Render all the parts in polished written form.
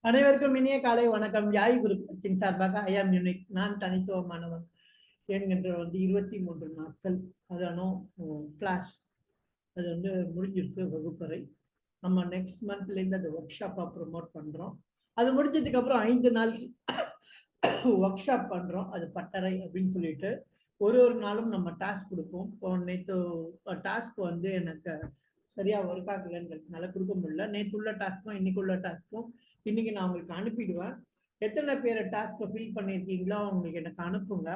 அனைவருக்கும் இனிய காலை வணக்கம். யாய் குருப்பத்தின் சார்பாக ஐயாம் யூனிக், நான் தனித்துவமானவன் என்கின்ற 23 நாட்கள் அதனும் கிளாஸ் அது முடிஞ்சிருக்கு வகுப்பறை. நம்ம நெக்ஸ்ட் மந்த்லேருந்து அந்த ஒர்க் ஷாப்பாக ப்ரொமோட் பண்ணுறோம். அது முடிஞ்சதுக்கு அப்புறம் 5 நாள் ஒர்க் ஷாப் பண்ணுறோம். அது பட்டறை அப்படின்னு சொல்லிட்டு ஒரு நாளும் நம்ம டாஸ்க் கொடுப்போம். நேற்று டாஸ்க் எனக்கு சரியா ஒர்க் ஆகலைன்றதுனால கொடுக்க முடியல. நேற்று உள்ள டாஸ்க்கும் இன்னைக்கு உள்ள டாஸ்க்கும் இன்னைக்கு நான் உங்களுக்கு அனுப்பிடுவேன். எத்தனை பேர் டாஸ்க்கை ஃபில் பண்ணியிருக்கீங்களோ அவங்களுக்கு எனக்கு அனுப்புங்க.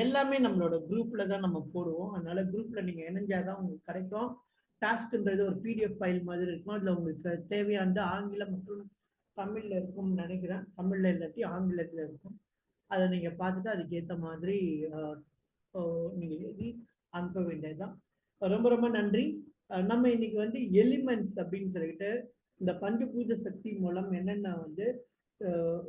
எல்லாமே நம்மளோட குரூப்ல தான் நம்ம போடுவோம். அதனால குரூப்ல நீங்க இணைஞ்சாதான் உங்களுக்கு கிடைக்கும். டாஸ்க்ன்றது ஒரு பிடிஎஃப் ஃபைல் மாதிரி இருக்கும். அதுல உங்களுக்கு தேவையானது ஆங்கிலம் மற்றும் தமிழ்ல இருக்கும்னு நினைக்கிறேன். தமிழ்ல இல்லாட்டி ஆங்கிலத்துல இருக்கும். அதை நீங்க பார்த்துட்டு அதுக்கேற்ற மாதிரி நீங்க எழுதி அனுப்ப வேண்டியதுதான். ரொம்ப ரொம்ப நன்றி. நம்ம இன்னைக்கு எலிமெண்ட்ஸ் அப்படின்னு சொல்லிட்டு இந்த பஞ்சபூத சக்தி மூலம் என்னென்ன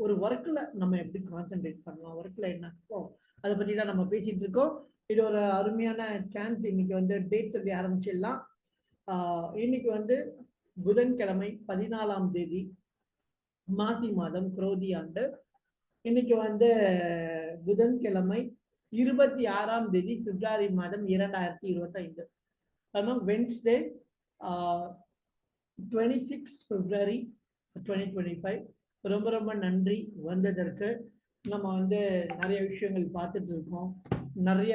ஒரு ஒர்க்ல நம்ம எப்படி கான்சென்ட்ரேட் பண்ணலாம், ஒர்க்ல என்ன இருக்கோ அதை பத்தி தான் நம்ம பேசிட்டு இருக்கோம். இது ஒரு அருமையான சான்ஸ். இன்னைக்கு டேட் சொல்லி ஆரம்பிச்சிடலாம். இன்னைக்கு புதன்கிழமை 14ஆம் தேதி மாசி மாதம் குரோதி ஆண்டு. இன்னைக்கு புதன்கிழமை 26ஆம் தேதி பிப்ரவரி மாதம் 2025. வென்ஸ்டே 26 பிப்ரவரி 2025. ரொம்ப ரொம்ப நன்றி வந்ததற்கு. நம்ம நிறைய விஷயங்கள் பார்த்துட்டு இருக்கோம், நிறைய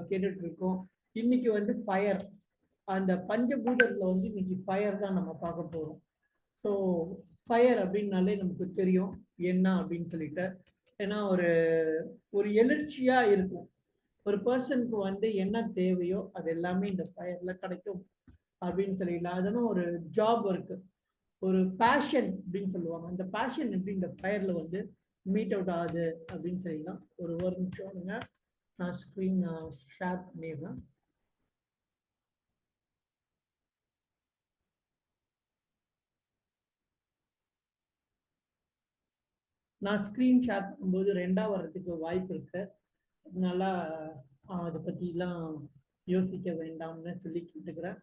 கேட்டுட்டு இருக்கோம். இன்னைக்கு ஃபயர், அந்த பஞ்சபூதத்துல இன்னைக்கு ஃபயர் தான் நம்ம பார்க்க போறோம். ஸோ ஃபயர் அப்படின்னாலே நமக்கு தெரியும் என்ன அப்படின்னு சொல்லிட்டு. ஏன்னா ஒரு எழுச்சியா இருக்கும். ஒரு பர்சனுக்கு என்ன தேவையோ அது எல்லாமே இந்த ஃபயர்ல கிடைக்கும் அப்படின்னு சொல்லிடலாம். அதனும் ஒரு ஜாப் இருக்கு, ஒரு பேஷன் அப்படின்னு சொல்லுவாங்க. அந்த பேஷன் எப்படி இந்த ஃபயர்ல மீட் அவுட் ஆகுது அப்படின்னு சொல்லிடலாம். ஒரு நிமிஷம் நான் ஸ்க்ரீன் ஷேர் பண்ணிடுறேன். நான் ஸ்க்ரீன் ஷேர் பண்ணும்போது 2ஆ வர்றதுக்கு வாய்ப்பு இருக்கு. அதனால அதை பற்றிலாம் யோசிக்க வேண்டாம்னு சொல்லி கேட்டுக்கிறேன்.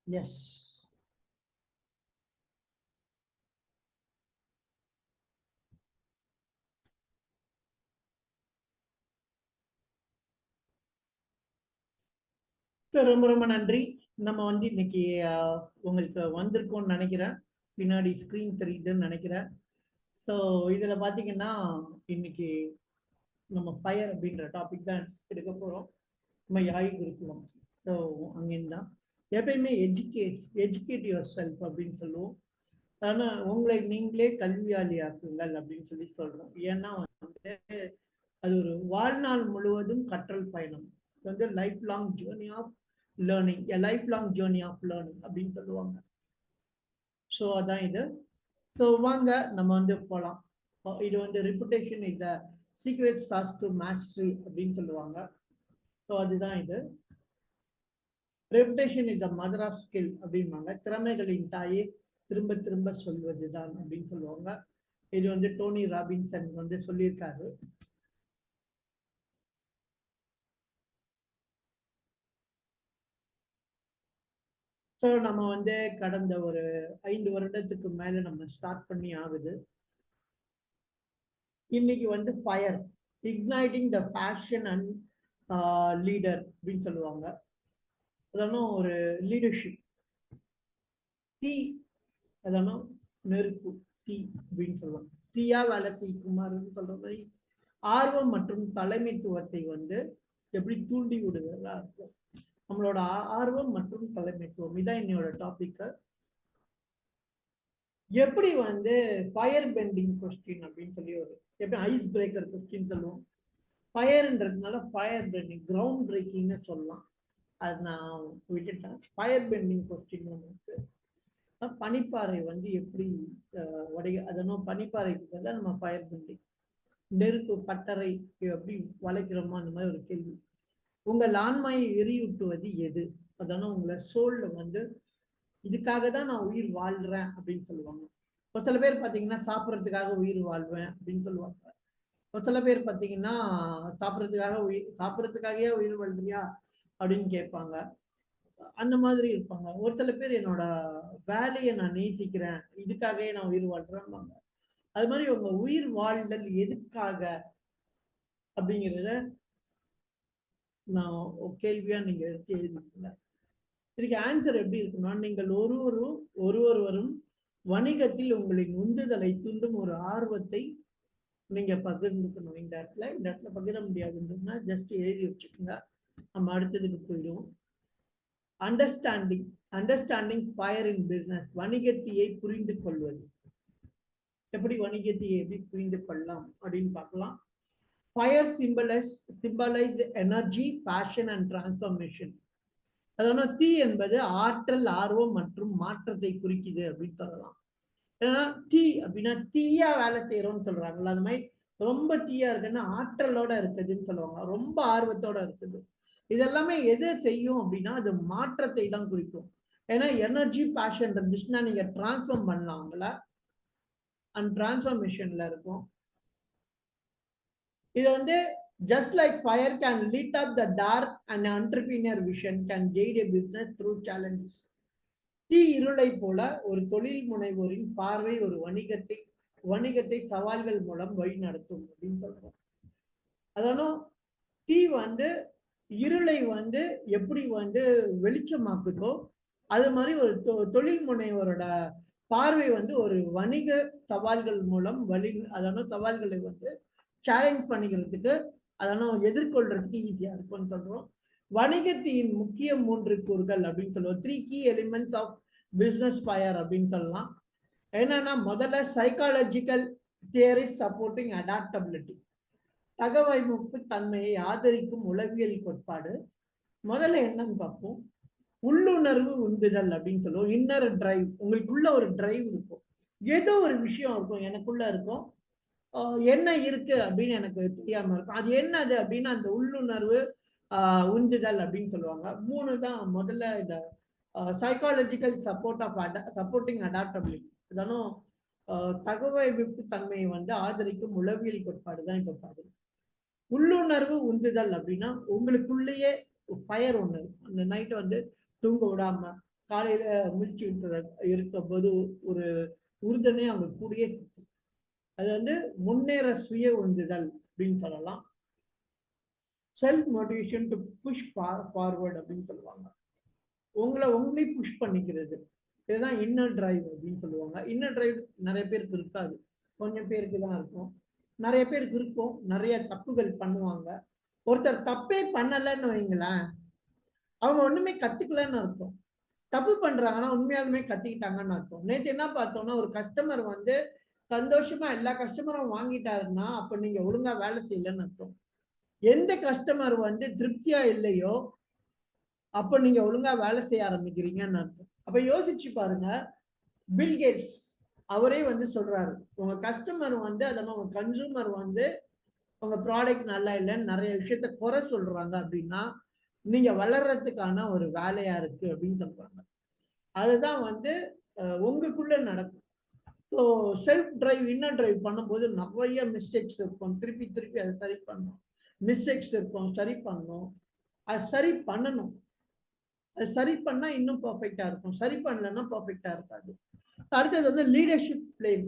எஸ், ரொம்ப ரொம்ப நன்றி. நம்ம இன்னைக்கு உங்களுக்கு வந்திருக்கோம்னு நினைக்கிறேன். பின்னாடி ஸ்க்ரீன் தெரியுதுன்னு நினைக்கிறேன். ஸோ இதில் பார்த்தீங்கன்னா இன்னைக்கு நம்ம ஃபயர் அப்படின்ற டாபிக் தான் எடுக்க போகிறோம். நம்ம யாழ் குருகுலம். ஸோ அங்கேருந்து தான் எப்பயுமே எஜுகேட் யுவர் செல்ஃப் அப்படின்னு சொல்லுவோம். ஆனால் உங்களை நீங்களே கல்வியாளி ஆக்குங்கள் அப்படின்னு சொல்லி சொல்கிறோம். ஏன்னா அது ஒரு வாழ்நாள் முழுவதும் கற்றல் பயணம். Life long journey of learning, a life long journey of learning அப்படின்னு சொல்லுவாங்க. ஸோ அதான் இது. ஸோ வாங்க நம்ம போகலாம். இது repetition is the secret sauce to mastery அப்படின்னு சொல்லுவாங்க. ஸோ அதுதான் இது. Repetition is the mother of skill அப்படின்பாங்க. திறமைகளின் தாயே திரும்ப திரும்ப சொல்வதுதான் அப்படின்னு சொல்லுவாங்க. இது டோனி ராபின்சன் சொல்லியிருக்காரு. ஸோ நம்ம கடந்த ஒரு 5 வருடத்துக்கு மேல நம்ம ஸ்டார்ட் பண்ணி ஆகுது. இன்னைக்கு fire, igniting the passion and leader அப்படின்னு சொல்லுவாங்க. அதனும் ஒரு லீடர்ஷிப். தீ, அதனும் நெருப்பு, தீ அப்படின்னு சொல்லுவாங்க. தீயா வேலை செய்யுமாறுன்னு சொல்ற மாதிரி ஆர்வம் மற்றும் தலைமைத்துவத்தை எப்படி தூண்டி விடுதலா இருக்கும். நம்மளோட ஆர்வம் மற்றும் தலைமைத்துவம் இதான் என்னோட டாபிக். எப்படி ஃபயர் பெண்டிங் கொஸ்டின் அப்படின்னு சொல்லி எப்படி ஐஸ் பிரேக்கர் கொஸ்டின் சொல்லுவோம். ஃபயர்ன்றதுனால ஃபயர் பெண்டிங், கிரவுண்ட் பிரேக்கிங்னு சொல்லலாம். அது நான் விட்டுட்டேன். ஃபயர் பெண்டிங் கொஸ்டின் பனிப்பாறை எப்படி அதனும் பனிப்பாறைக்கு பதிலாக நம்ம ஃபயர் பெண்டிங், நெருப்பு பட்டறை எப்படி வளைக்கிறோமோ அந்த மாதிரி ஒரு கேள்வி. உங்கள் ஆன்மாயை எரியூட்டுவது எது? அதனால உங்களை சோல்ல இதுக்காக தான் நான் உயிர் வாழ்றேன் அப்படின்னு சொல்லுவாங்க. இப்போ சில பேர் பார்த்தீங்கன்னா சாப்பிட்றதுக்காக உயிர் வாழ்வேன் அப்படின்னு சொல்லுவாங்க. ஒரு சில பேர் பார்த்தீங்கன்னா சாப்பிட்றதுக்காகவே உயிர் வாழ்றியா அப்படின்னு கேட்பாங்க. அந்த மாதிரி இருப்பாங்க. ஒரு சில பேர் என்னோட வேலையை நான் நேசிக்கிறேன், இதுக்காகவே நான் உயிர் வாழ்றேன்பாங்க. அது மாதிரி உங்க உயிர் வாழ்தல் எதுக்காக அப்படிங்கிறத நான் கேள்வியா நீங்க எடுத்து எழுதிக்கல. இதுக்கு ஆன்சர் எப்படி இருக்குன்னா, நீங்கள் ஒருவரும் வணிகத்தில் உங்களின் உந்துதலை தூண்டும் ஒரு ஆர்வத்தை நீங்க பகிர்ந்துக்கணும். இந்த இடத்துல பகிர முடியாதுன்னா ஜஸ்ட் எழுதி வச்சுக்கோங்க. நம்ம அடுத்ததுக்கு போயிடுவோம். Understanding fire in business. வணிகத்தையை புரிந்து கொள்வது. எப்படி வணிகத்தையை எப்படி புரிந்து கொள்ளலாம் அப்படின்னு பார்க்கலாம். Fire symbolise energy, passion and transformation. அதனால தீ என்பது ஆற்றல், ஆர்வம் மற்றும் மாற்றத்தை குறிக்குது அப்படின்னு சொல்லலாம். ஏன்னா தீ அப்படின்னா தீயா வேலை செய்யறோம்னு சொல்றாங்கல்ல, அது மாதிரி ரொம்ப தீயா இருக்குன்னா ஆற்றலோட இருக்குதுன்னு சொல்லுவாங்க, ரொம்ப ஆர்வத்தோட இருக்குது. இதெல்லாமே எதை செய்யும் அப்படின்னா அது மாற்றத்தை தான் குறிக்கும். ஏன்னா எனர்ஜி, பேஷன் இருந்துச்சுன்னா நீங்க டிரான்ஸ்ஃபார்ம் பண்ணலாம் அவங்கள, அண்ட் டிரான்ஸ்ஃபர்மேஷன்ல இருக்கும். இது வந்து just like fire can light up the dark and entrepreneur vision can guide a business through challenges. தீ இருளை போல ஒரு தொழில் முனைவோரின் பார்வை ஒரு வணிகத்தை சவால்கள் மூலம் வழி நடத்தும் அப்படின்னு சொல்றோம். அதனால தீ வந்து இருளை வந்து எப்படி வந்து வெளிச்சமாக்குதோ அது மாதிரி ஒரு தொழில் முனைவோரோட பார்வை வந்து ஒரு வணிக சவால்கள் மூலம் அதனால சவால்களை வந்து சேலஞ்ச் பண்ணிக்கிறதுக்கு, அதனால எதிர்கொள்றதுக்கு ஈஸியா இருக்கும்னு சொல்றோம். வணிகத்தின் முக்கிய 3 கூறுகள் அப்படின்னு சொல்லுவோம். 3 key elements of business fire அப்படின்னு சொல்லலாம். என்னன்னா முதல்ல சைக்காலஜிக்கல் தியரி சப்போர்ட்டிங் அடாப்டபிலிட்டி. தகவமைப்பு தன்மையை ஆதரிக்கும் உளவியல் கோட்பாடு. முதல்ல என்னன்னு பார்ப்போம். உள்ளுணர்வு உந்துதல் அப்படின்னு சொல்லுவோம். Inner drive. உங்களுக்குள்ள ஒரு டிரைவ் இருக்கும், ஏதோ ஒரு விஷயம் இருக்கும், எனக்குள்ள இருக்கும், என்ன இருக்கு அப்படின்னு எனக்கு தெரியாம இருக்கும். அது என்னது அப்படின்னா அந்த உள்ளுணர்வு உந்துதல் அப்படின்னு சொல்லுவாங்க. 3 தான் முதல்ல இந்த சைக்காலஜிக்கல் சப்போர்ட்டிங் அடாப்டபிலிட்டி. அதனும் தகவமைப்பு தன்மையை வந்து ஆதரிக்கும் உளவியல் கோட்பாடு தான் இப்ப பாருங்க. உள்ளுணர்வு உந்துதல் அப்படின்னா உங்களுக்குள்ளேயே ஃபயர் ஒண்ணு அந்த நைட் வந்து தூங்க விடாம காலையில முழிச்சு இருக்கும் போது ஒரு உறுதுணை அவங்க கூடயே, அது வந்து முன்னேற சுய உந்துதல் அப்படின்னு சொல்லலாம். Self motivation to push forward அப்படின்னு சொல்லுவாங்க. உங்களே புஷ் பண்ணிக்கிறது, இதுதான் இன்னர் டிரைவ் அப்படின்னு சொல்லுவாங்க. இன்னர் டிரைவ் நிறைய பேருக்கு இருக்காது, கொஞ்சம் பேருக்கு தான் இருக்கும். நிறைய பேருக்கு இருக்கும், நிறைய தப்புகள் பண்ணுவாங்க. ஒருத்தர் தப்பே பண்ணலைன்னு வைங்களேன், அவங்க ஒண்ணுமே கத்துக்கலன்னு அர்த்தம். தப்பு பண்றாங்கன்னா உண்மையாலுமே கத்திக்கிட்டாங்கன்னு அர்த்தம். நேற்று என்ன பார்த்தோம்னா ஒரு கஸ்டமர் வந்து சந்தோஷமா எல்லா கஸ்டமரும் வாங்கிட்டாருன்னா அப்ப நீங்க ஒழுங்கா வேலை செய்யலன்னு அர்த்தம். எந்த கஸ்டமர் வந்து திருப்தியா இல்லையோ அப்ப நீங்க ஒழுங்கா வேலை செய்ய ஆரம்பிக்கிறீங்கன்னு அர்த்தம். அப்ப யோசிச்சு பாருங்க, பில்கேட்ஸ் அவரே வந்து சொல்றாரு, உங்க கஸ்டமர் வந்து அதனால உங்க கன்சூமர் வந்து உங்க ப்ராடக்ட் நல்லா இல்லைன்னு நிறைய விஷயத்த குறை சொல்றாங்க அப்படின்னா நீங்க வளர்றதுக்கான ஒரு வேலையா இருக்கு அப்படின்னு சொல்றாங்க. அதுதான் வந்து உங்களுக்குள்ள நடக்கும். So self drive inner drive பண்ணும்போது நிறைய மிஸ்டேக்ஸ் இருக்கும், திருப்பி அதை சரி பண்ணணும். மிஸ்டேக்ஸ் இருக்கும், சரி பண்ணணும், அது சரி பண்ணணும். அது சரி பண்ணா இன்னும் பர்ஃபெக்டா இருக்கும், சரி பண்ணலன்னா பர்ஃபெக்டா இருக்காது. அடுத்தது வந்து லீடர்ஷிப் ஃப்ளேம்,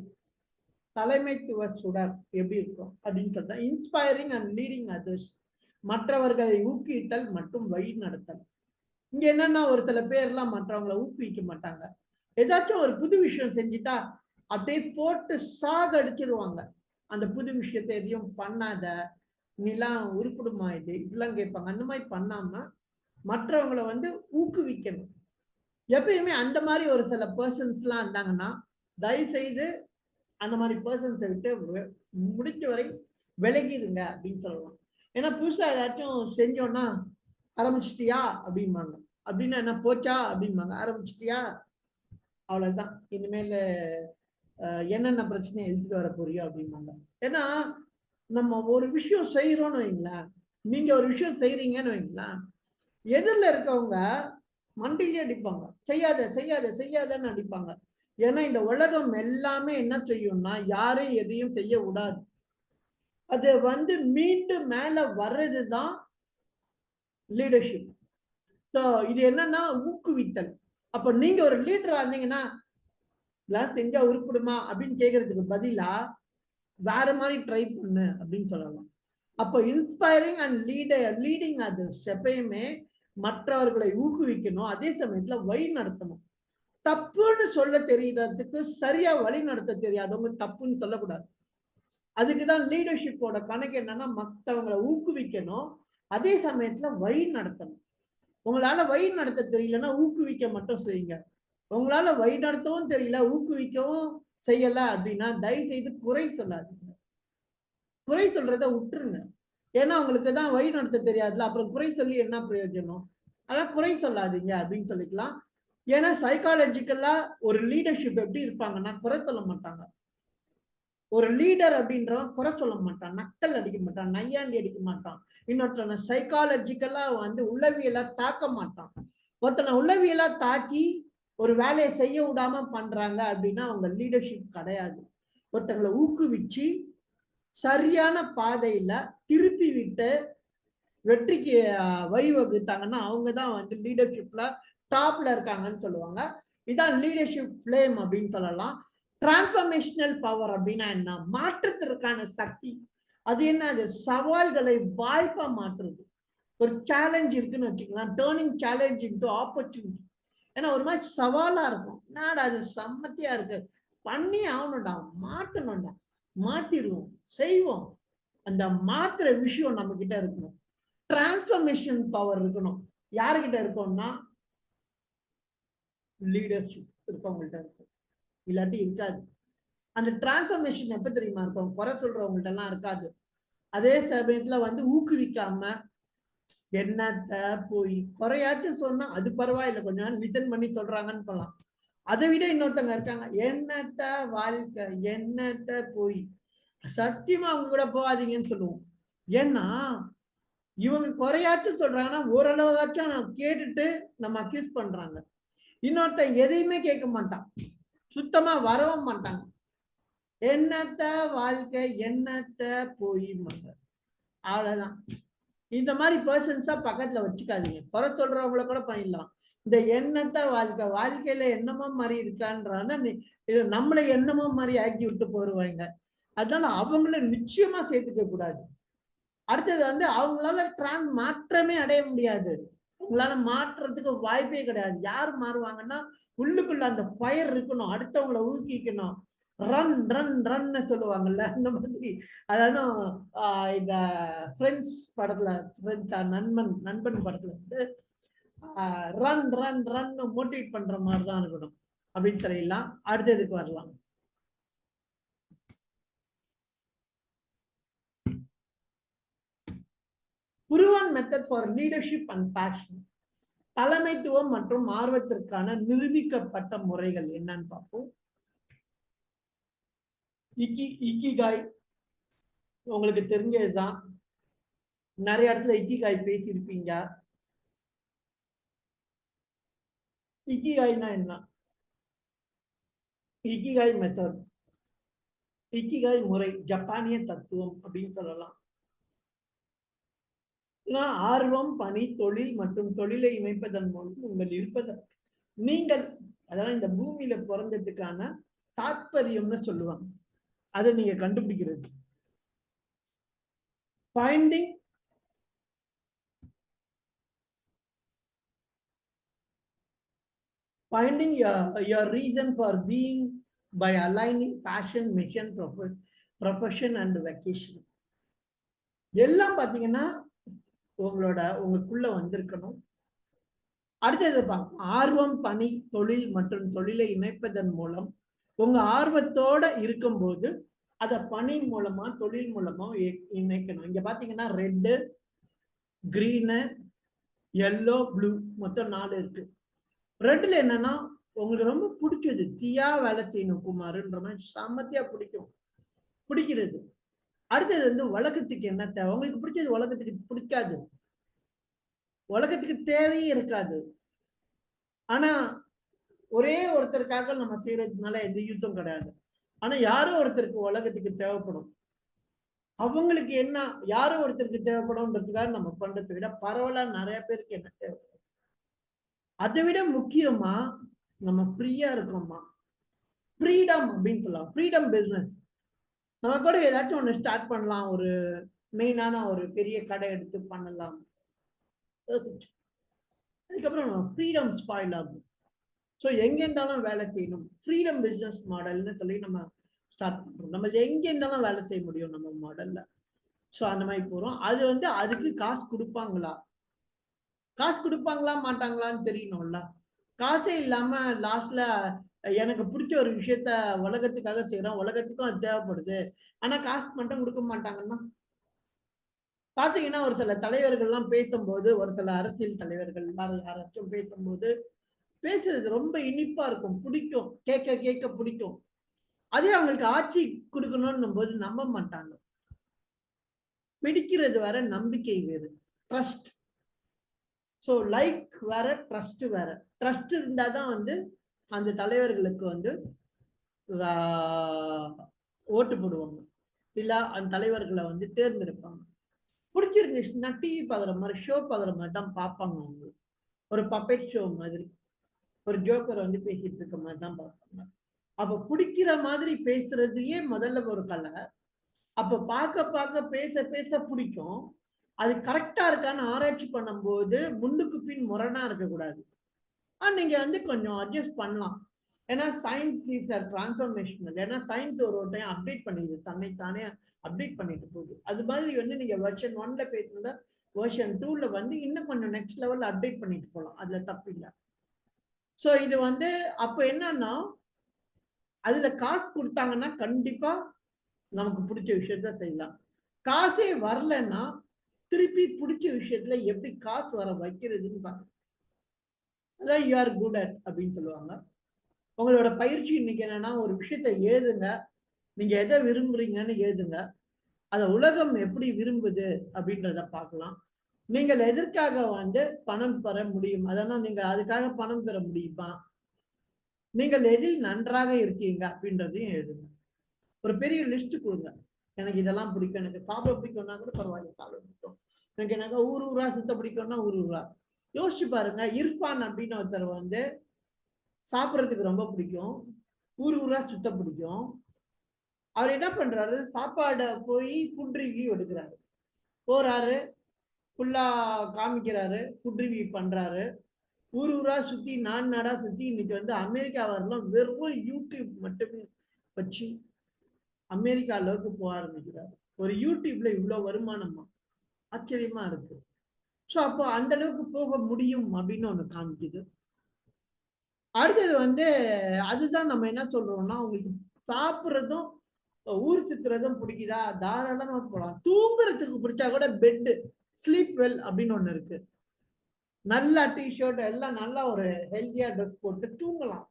தலைமைத்துவ சுடர் எப்படி இருக்கும் அப்படின்னு சொல்றா. இன்ஸ்பைரிங் அண்ட் லீடிங் அதர்ஸ், மற்றவர்களை ஊக்குவித்தல் மற்றும் வழி நடத்தல். இங்க என்னன்னா ஒரு சில பேர்லாம் மற்றவங்களை ஊக்குவிக்க மாட்டாங்க. ஏதாச்சும் ஒரு புது விஷயம் செஞ்சுட்டா அப்படியே போட்டு சாகடிச்சிருவாங்க. அந்த புது விஷயத்தை எதையும் பண்ணாத, நீலாம் உருப்பிடுமா இது இப்படிலாம் கேட்பாங்க. அந்த மாதிரி பண்ணாம மற்றவங்களை வந்து ஊக்குவிக்கணும். எப்பயுமே அந்த மாதிரி ஒரு சில பர்சன்ஸ் எல்லாம் இருந்தாங்கன்னா தயவு செய்து அந்த மாதிரி பர்சன்ஸை விட்டு முடிஞ்ச வரை விலகிடுங்க அப்படின்னு சொல்லலாம். ஏன்னா புதுசா ஏதாச்சும் செஞ்சோம்னா ஆரம்பிச்சிட்டியா அப்படிம்பாங்க, அப்படின்னா என்ன போச்சா அப்படிம்பாங்க, ஆரம்பிச்சிட்டியா அவ்வளவுதான், இனிமேல் என்னென்ன பிரச்சனையை எழுதிட்டு வர போறியோ அப்படிம்பாங்க. ஏன்னா நம்ம ஒரு விஷயம் செய்யறோம்னு வைங்களேன், நீங்க ஒரு விஷயம் செய்யறீங்கன்னு வைங்களேன், எதிரில் இருக்கவங்க மண்டிலே அடிப்பாங்க, செய்யாத செய்யாத செய்யாதன்னு அடிப்பாங்க. ஏன்னா இந்த உலகம் எல்லாமே என்ன செய்யும்னா யாரையும் எதையும் செய்ய விடாது. அது வந்து மீண்டும் மேல வர்றதுதான் லீடர்ஷிப். ஸோ இது என்னன்னா ஊக்குவித்தல். அப்ப நீங்க ஒரு லீடரா இருந்தீங்கன்னா இதெல்லாம் செஞ்சா உருப்படுமா அப்படின்னு கேட்கறதுக்கு பதிலா வேற மாதிரி ட்ரை பண்ணு அப்படின்னு சொல்லலாம். அப்போ இன்ஸ்பைரிங் அண்ட் லீடிங் அதர்ஸ் எப்பயுமே மற்றவர்களை ஊக்குவிக்கணும், அதே சமயத்துல வழி நடத்தணும். தப்புன்னு சொல்ல தெரியறதுக்கு சரியா வழி நடத்த தெரியாதவங்க தப்புன்னு சொல்லக்கூடாது. அதுக்குதான் லீடர்ஷிப்போட கணக்கு என்னன்னா மற்றவங்களை ஊக்குவிக்கணும், அதே சமயத்துல வழி நடத்தணும். உங்களால வழி நடத்த தெரியலன்னா ஊக்குவிக்க மட்டும் செய்யுங்க. உங்களால வழி நடத்தவும் தெரியல, ஊக்குவிக்கவும் செய்யல அப்படின்னா தயவு செய்து குறை சொல்லாதீங்க. குறை சொல்றத விட்டுருங்க. ஏன்னா உங்களுக்கு தான் வழி நடத்த தெரியாதுல, அப்புறம் குறை சொல்லி என்ன பிரயோஜனம்? அதான் குறை சொல்லாதீங்க அப்படின்னு சொல்லிக்கலாம். ஏன்னா சைக்காலஜிக்கலா ஒரு லீடர்ஷிப் எப்படி இருப்பாங்கன்னா குறை சொல்ல மாட்டாங்க. ஒரு லீடர் அப்படின்றவன் குறை சொல்ல மாட்டான், நக்கல் அடிக்க மாட்டான், நையாண்டி அடிக்க மாட்டான். இன்னொருத்தனை சைக்காலஜிக்கலா வந்து உளவியலா தாக்க மாட்டான். ஒருத்தனை உளவியலா தாக்கி ஒரு வேலையை செய்ய விடாம பண்றாங்க அப்படின்னா அவங்க லீடர்ஷிப் கிடையாது. ஒருத்தங்களை ஊக்குவிச்சு சரியான பாதையில திருப்பி விட்டு வெற்றிக்கு வழிவகுத்தாங்கன்னா அவங்கதான் வந்து லீடர்ஷிப்ல டாப்ல இருக்காங்கன்னு சொல்லுவாங்க. இதான் லீடர்ஷிப் ஃப்ளேம் அப்படின்னு சொல்லலாம். டிரான்ஸ்ஃபர்மேஷனல் பவர் அப்படின்னா என்ன? மாற்றத்திற்கான சக்தி. அது என்ன? அது சவால்களை வாய்ப்பா மாற்றுறது. ஒரு சேலஞ்ச் இருக்குன்னு வச்சுக்கலாம், டேர்னிங் சேலஞ்ச் இன்டு ஆப்பர்ச்சுனிட்டி. ஏன்னா ஒரு மாதிரி சவாலா இருக்கும், என்னடா அது சம்மத்தியா இருக்கு, பண்ணி ஆகணும்டா, மாற்றணும்டா, மாத்திருவோம், செய்வோம். அந்த மாத்துற விஷயம் நம்ம கிட்ட இருக்கணும். டிரான்ஸ்ஃபர்மேஷன் பவர் இருக்கணும். யாருக்கிட்ட இருக்கோம்னா லீடர்ஷிப் இருக்கவங்கள்ட்ட இருக்கும், இல்லாட்டி இருக்காது. அந்த டிரான்ஸ்ஃபர்மேஷன் எப்ப தெரியுமா இருக்கும்? குறை சொல்றவங்கள்ட்ட எல்லாம் இருக்காது. அதே சமயத்துல வந்து ஊக்குவிக்காம என்னத்த போய் குறையாச்சும் சொன்னா அது பரவாயில்ல, கொஞ்ச நாள் லிசன் பண்ணி சொல்றாங்கன்னு சொல்லலாம். அதை விட இன்னொருத்தவங்க இருக்காங்க, என்னத்த வாழ்க்கை, என்னத்த போய், சத்தியமா அவங்க கூட போகாதீங்கன்னு சொல்லுவோம். ஏன்னா இவங்க குறையாச்சும் சொல்றாங்கன்னா ஓரளவாச்சும் கேட்டுட்டு நம்ம அக்யூஸ் பண்றாங்க. இன்னொருத்த எதையுமே கேட்க மாட்டான், சுத்தமா வரவும் மாட்டாங்க. என்னத்த வாழ்க்கை, என்னத்த போய், அவ்வளவுதான். இந்த மாதிரி பர்சன்ஸா பக்கத்துல வச்சுக்காதீங்க. குறை சொல்றவங்கள கூட பண்ணிடலாம். இந்த எண்ணத்த வாழ்க்கை, வாழ்க்கையில என்னமோ மாதிரி இருக்கான்றான்னா நம்மளை என்னமோ மாதிரி ஆக்கி விட்டு போருவாங்க. அதனால அவங்கள நிச்சயமா சேர்த்துக்க கூடாது. அடுத்தது வந்து அவங்களால மாற்றமே அடைய முடியாது. உங்களால மாற்றத்துக்கு வாய்ப்பே கிடையாது. யார் மாறுவாங்கன்னா உள்ளுக்குள்ள அந்த ஃபயர் இருக்கணும், அடுத்தவங்களை ஊக்குவிக்கணும். ரன் ரன் ரன்னு சொல்லுவாங்கல்ல, அந்த மாதிரி. அதாவது இந்த ஃப்ரெண்ட்ஸ் படத்துல, ஃப்ரெண்ட்ஸ் நண்பன் நண்பன் படத்துல வந்து ரன் ரன் ரன் மோட்டிவேட் பண்ற மாதிரி தான் இருக்கணும் அப்படின்னு சொல்லிடலாம். அடுத்ததுக்கு வரலாம். proven method for leadership and passion. தலைமைத்துவம் மற்றும் ஆர்வத்திற்கான நிரூபிக்கப்பட்ட முறைகள் என்னன்னு பார்ப்போம். இக்கிகாய் உங்களுக்கு தெரிஞ்சதுதான், நிறைய இடத்துல இக்கிகாய் பேசியிருப்பீங்க. இக்கிகாய்னா என்ன? இக்கிகாய் மெத்தட், இக்கிகாய் முறை ஜப்பானிய தத்துவம் அப்படின்னு சொல்லலாம். ஆர்வம், பணி, தொழில் மற்றும் தொழிலை இணைப்பதன் மூலம் உங்கள் இருப்பதற்கு நீங்கள், அதெல்லாம் இந்த பூமியில பிறந்ததுக்கான தாற்பயம்னு சொல்லுவாங்க, அதை நீங்க கண்டுபிடிக்கிறது. finding your reason for being by aligning passion, mission, profession and vacation. எல்லாம் பாத்தீங்கன்னா உங்களுக்குள்ள வந்திருக்கணும். அடுத்தது ஆர்வம், பணி, தொழில் மற்றும் தொழிலை இணைப்பதன் மூலம் உங்க ஆர்வத்தோட இருக்கும்போது அதை பணி மூலமா தொழில் மூலமா இணைக்கணும். இங்க பாத்தீங்கன்னா ரெட்டு, கிரீனு, எல்லோ, ப்ளூ, மொத்தம் 4 இருக்கு. ரெட்ல என்னன்னா உங்களுக்கு ரொம்ப பிடிச்சது, தீயா வேலை செய்யணும் குமாருன்ற மாதிரி சாமத்தியா பிடிக்கிறது. அடுத்தது வந்து உலகத்துக்கு என்ன தேவை, உங்களுக்கு பிடிச்சது உலகத்துக்கு பிடிக்காது, உலகத்துக்கு தேவையே இருக்காது. ஆனா ஒரே ஒருத்தருக்காக நம்ம செய்யறதுனால எந்த யூஸும் கிடையாது. ஆனா யாரோ ஒருத்தருக்கு உலகத்துக்கு தேவைப்படும். அவங்களுக்கு என்ன யாரோ ஒருத்தருக்கு தேவைப்படும்ன்றதுக்காக நம்ம பண்றதை விட பரவலா நிறைய பேருக்கு என்ன தேவை, அதை விட முக்கியமா நம்ம ஃப்ரீயா இருக்கோமா, ஃப்ரீடம் அப்படின்னு சொல்லலாம். ஃப்ரீடம் பிசினஸ் நம்ம கூட ஏதாச்சும் ஒண்ணு ஸ்டார்ட் பண்ணலாம், ஒரு மெயினான ஒரு பெரிய கடை எடுத்து பண்ணலாம். அதுக்கப்புறம் ஃப்ரீடம் ஸ்பாயில் ஆகும். ஸோ எங்க இருந்தாலும் வேலை செய்யணும், ஃப்ரீடம் பிசினஸ் மாடல்னு சொல்லி நம்ம ஸ்டார்ட் பண்றோம். நம்ம எங்க இருந்தாலும் வேலை செய்ய முடியும் நம்ம மாடல்ல. ஸோ அந்த மாதிரி போறோம். அது வந்து அதுக்கு காசு கொடுப்பாங்களா, காசு கொடுப்பாங்களா மாட்டாங்களான்னு தெரியணும்ல. காசே இல்லாம லாஸ்ட்ல எனக்கு பிடிச்ச ஒரு விஷயத்த உலகத்துக்காக செய்யறோம், உலகத்துக்கும் அது தேவைப்படுது, ஆனா காசு மட்டும் கொடுக்க மாட்டாங்கன்னா பாத்தீங்கன்னா ஒரு சில தலைவர்கள்லாம் பேசும்போது, ஒரு சில அரசியல் தலைவர்கள் யாராச்சும் பேசும்போது பேசுறது ரொம்ப இனிப்பா இருக்கும், பிடிக்கும், கேட்க கேட்க பிடிக்கும். அதே அவங்களுக்கு ஆட்சி கொடுக்கணும்னும் போது நம்ப மாட்டாங்க. பிடிக்கிறது வேற, நம்பிக்கை வேறு, ட்ரஸ்ட். ஸோ லைக் வேற, ட்ரஸ்ட் வேற. ட்ரஸ்ட் இருந்தாதான் வந்து அந்த தலைவர்களுக்கு வந்து ஓட்டு போடுவாங்க, இல்ல அந்த தலைவர்களை வந்து தேர்ந்தெடுப்பாங்க. பிடிச்சிருந்துச்சுன்னா டிவி பாக்குற மாதிரி, ஷோ பாக்குற மாதிரி தான் பார்ப்பாங்க. அவங்க ஒரு பப்பெட் ஷோ மாதிரி, ஒரு ஜோக்கர் வந்து பேசிட்டு இருக்க மாதிரி தான் பார்ப்பாங்க. அப்ப பிடிக்கிற மாதிரி பேசுறதையே முதல்ல ஒரு கலை. அப்ப பார்க்க பார்க்க பேச பேச பிடிக்கும். அது கரெக்டா இருக்கான்னு ஆராய்ச்சி பண்ணும்போது முன்னுக்கு பின் முரணா இருக்கக்கூடாது. நீங்க வந்து கொஞ்சம் அட்ஜஸ்ட் பண்ணலாம். ஏன்னா சயின்ஸ் இஸ் அ டிரான்ஸ்ஃபர்மேஷனல். ஏன்னா சயின்ஸ் ஒரு டைம் அப்டேட் பண்ணிடுது, தன்னைத்தானே அப்டேட் பண்ணிட்டு போகுது. அது மாதிரி வந்து நீங்க வெர்ஷன் 1ல பேசினதா வெர்ஷன் 2ல வந்து இன்னும் கொஞ்சம் நெக்ஸ்ட் லெவல் அப்டேட் பண்ணிட்டு போகலாம், அதுல தப்பு இல்லை. ஸோ இது வந்து அப்ப என்னன்னா அதுல காசு கொடுத்தாங்கன்னா கண்டிப்பா நமக்கு பிடிச்ச விஷயத்த செய்யலாம். காசே வரலன்னா திருப்பி பிடிச்ச விஷயத்துல எப்படி காசு வர வைக்கிறதுன்னு பாருங்க. அதான் யூ ஆர் குட் அட் அப்படின்னு சொல்லுவாங்க. உங்களோட பயிற்சி இன்னைக்கு என்னன்னா ஒரு விஷயத்த ஏதுங்க, நீங்க எதை விரும்புறீங்கன்னு ஏதுங்க, அதை உலகம் எப்படி விரும்புது அப்படின்றத பார்க்கலாம். நீங்கள் எதற்காக வந்து பணம் பெற முடியும், அதனால் நீங்க அதுக்காக பணம் பெற முடியுமா, நீங்கள் எதில் நன்றாக இருக்கீங்க அப்படின்றதையும் எழுதுங்க. ஒரு பெரிய லிஸ்ட் கொடுங்க. எனக்கு இதெல்லாம் பிடிக்கும், எனக்கு சாப்பிட பிடிக்கும்னா கூட பரவாயில்ல, சாப்பிட பிடிக்கும். எனக்கு ஊர் ஊரா சுத்த பிடிக்கும்னா ஊர் ஊரா. யோசிச்சு பாருங்க, இர்ஃபான் அப்படின்னு ஒருத்தர் வந்து சாப்பிட்றதுக்கு ரொம்ப பிடிக்கும், ஊர் ஊரா சுத்த பிடிக்கும். அவர் என்ன பண்றாரு, சாப்பாடை போய் ஃபுட் ரிவ்யூ எடுக்கிறாரு, போறாரு, ஃபுல்லா காமிக்கிறாரு, ஃபுட் ரிவ்யூ பண்றாரு, ஊர் ஊரா சுத்தி நாடா சுத்தி இன்னைக்கு வந்து அமெரிக்கா வரலாம் வெறும் யூடியூப் மட்டுமே வச்சு அமெரிக்கா அளவுக்கு போக ஆரம்பிக்கிறாரு. ஒரு யூடியூப்ல இவ்வளவு வருமானமா, ஆச்சரியமா இருக்கு. ஸோ அப்போ அந்த அளவுக்கு போக முடியும் அப்படின்னு ஒண்ணு காமிக்குது. அடுத்தது வந்து அதுதான் நம்ம என்ன சொல்றோம்னா, உங்களுக்கு சாப்பிட்றதும் ஊர் சுத்துறதும் பிடிக்குதா, தாராளமா போகலாம். தூங்குறதுக்கு பிடிச்சா கூட பெட் ஸ்லீப் வெல் அப்படின்னு ஒண்ணு இருக்கு. நல்லா டிஷர்ட் எல்லாம் நல்லா ஒரு ஹெல்தியா ட்ரெஸ் போட்டு தூங்கலாம்,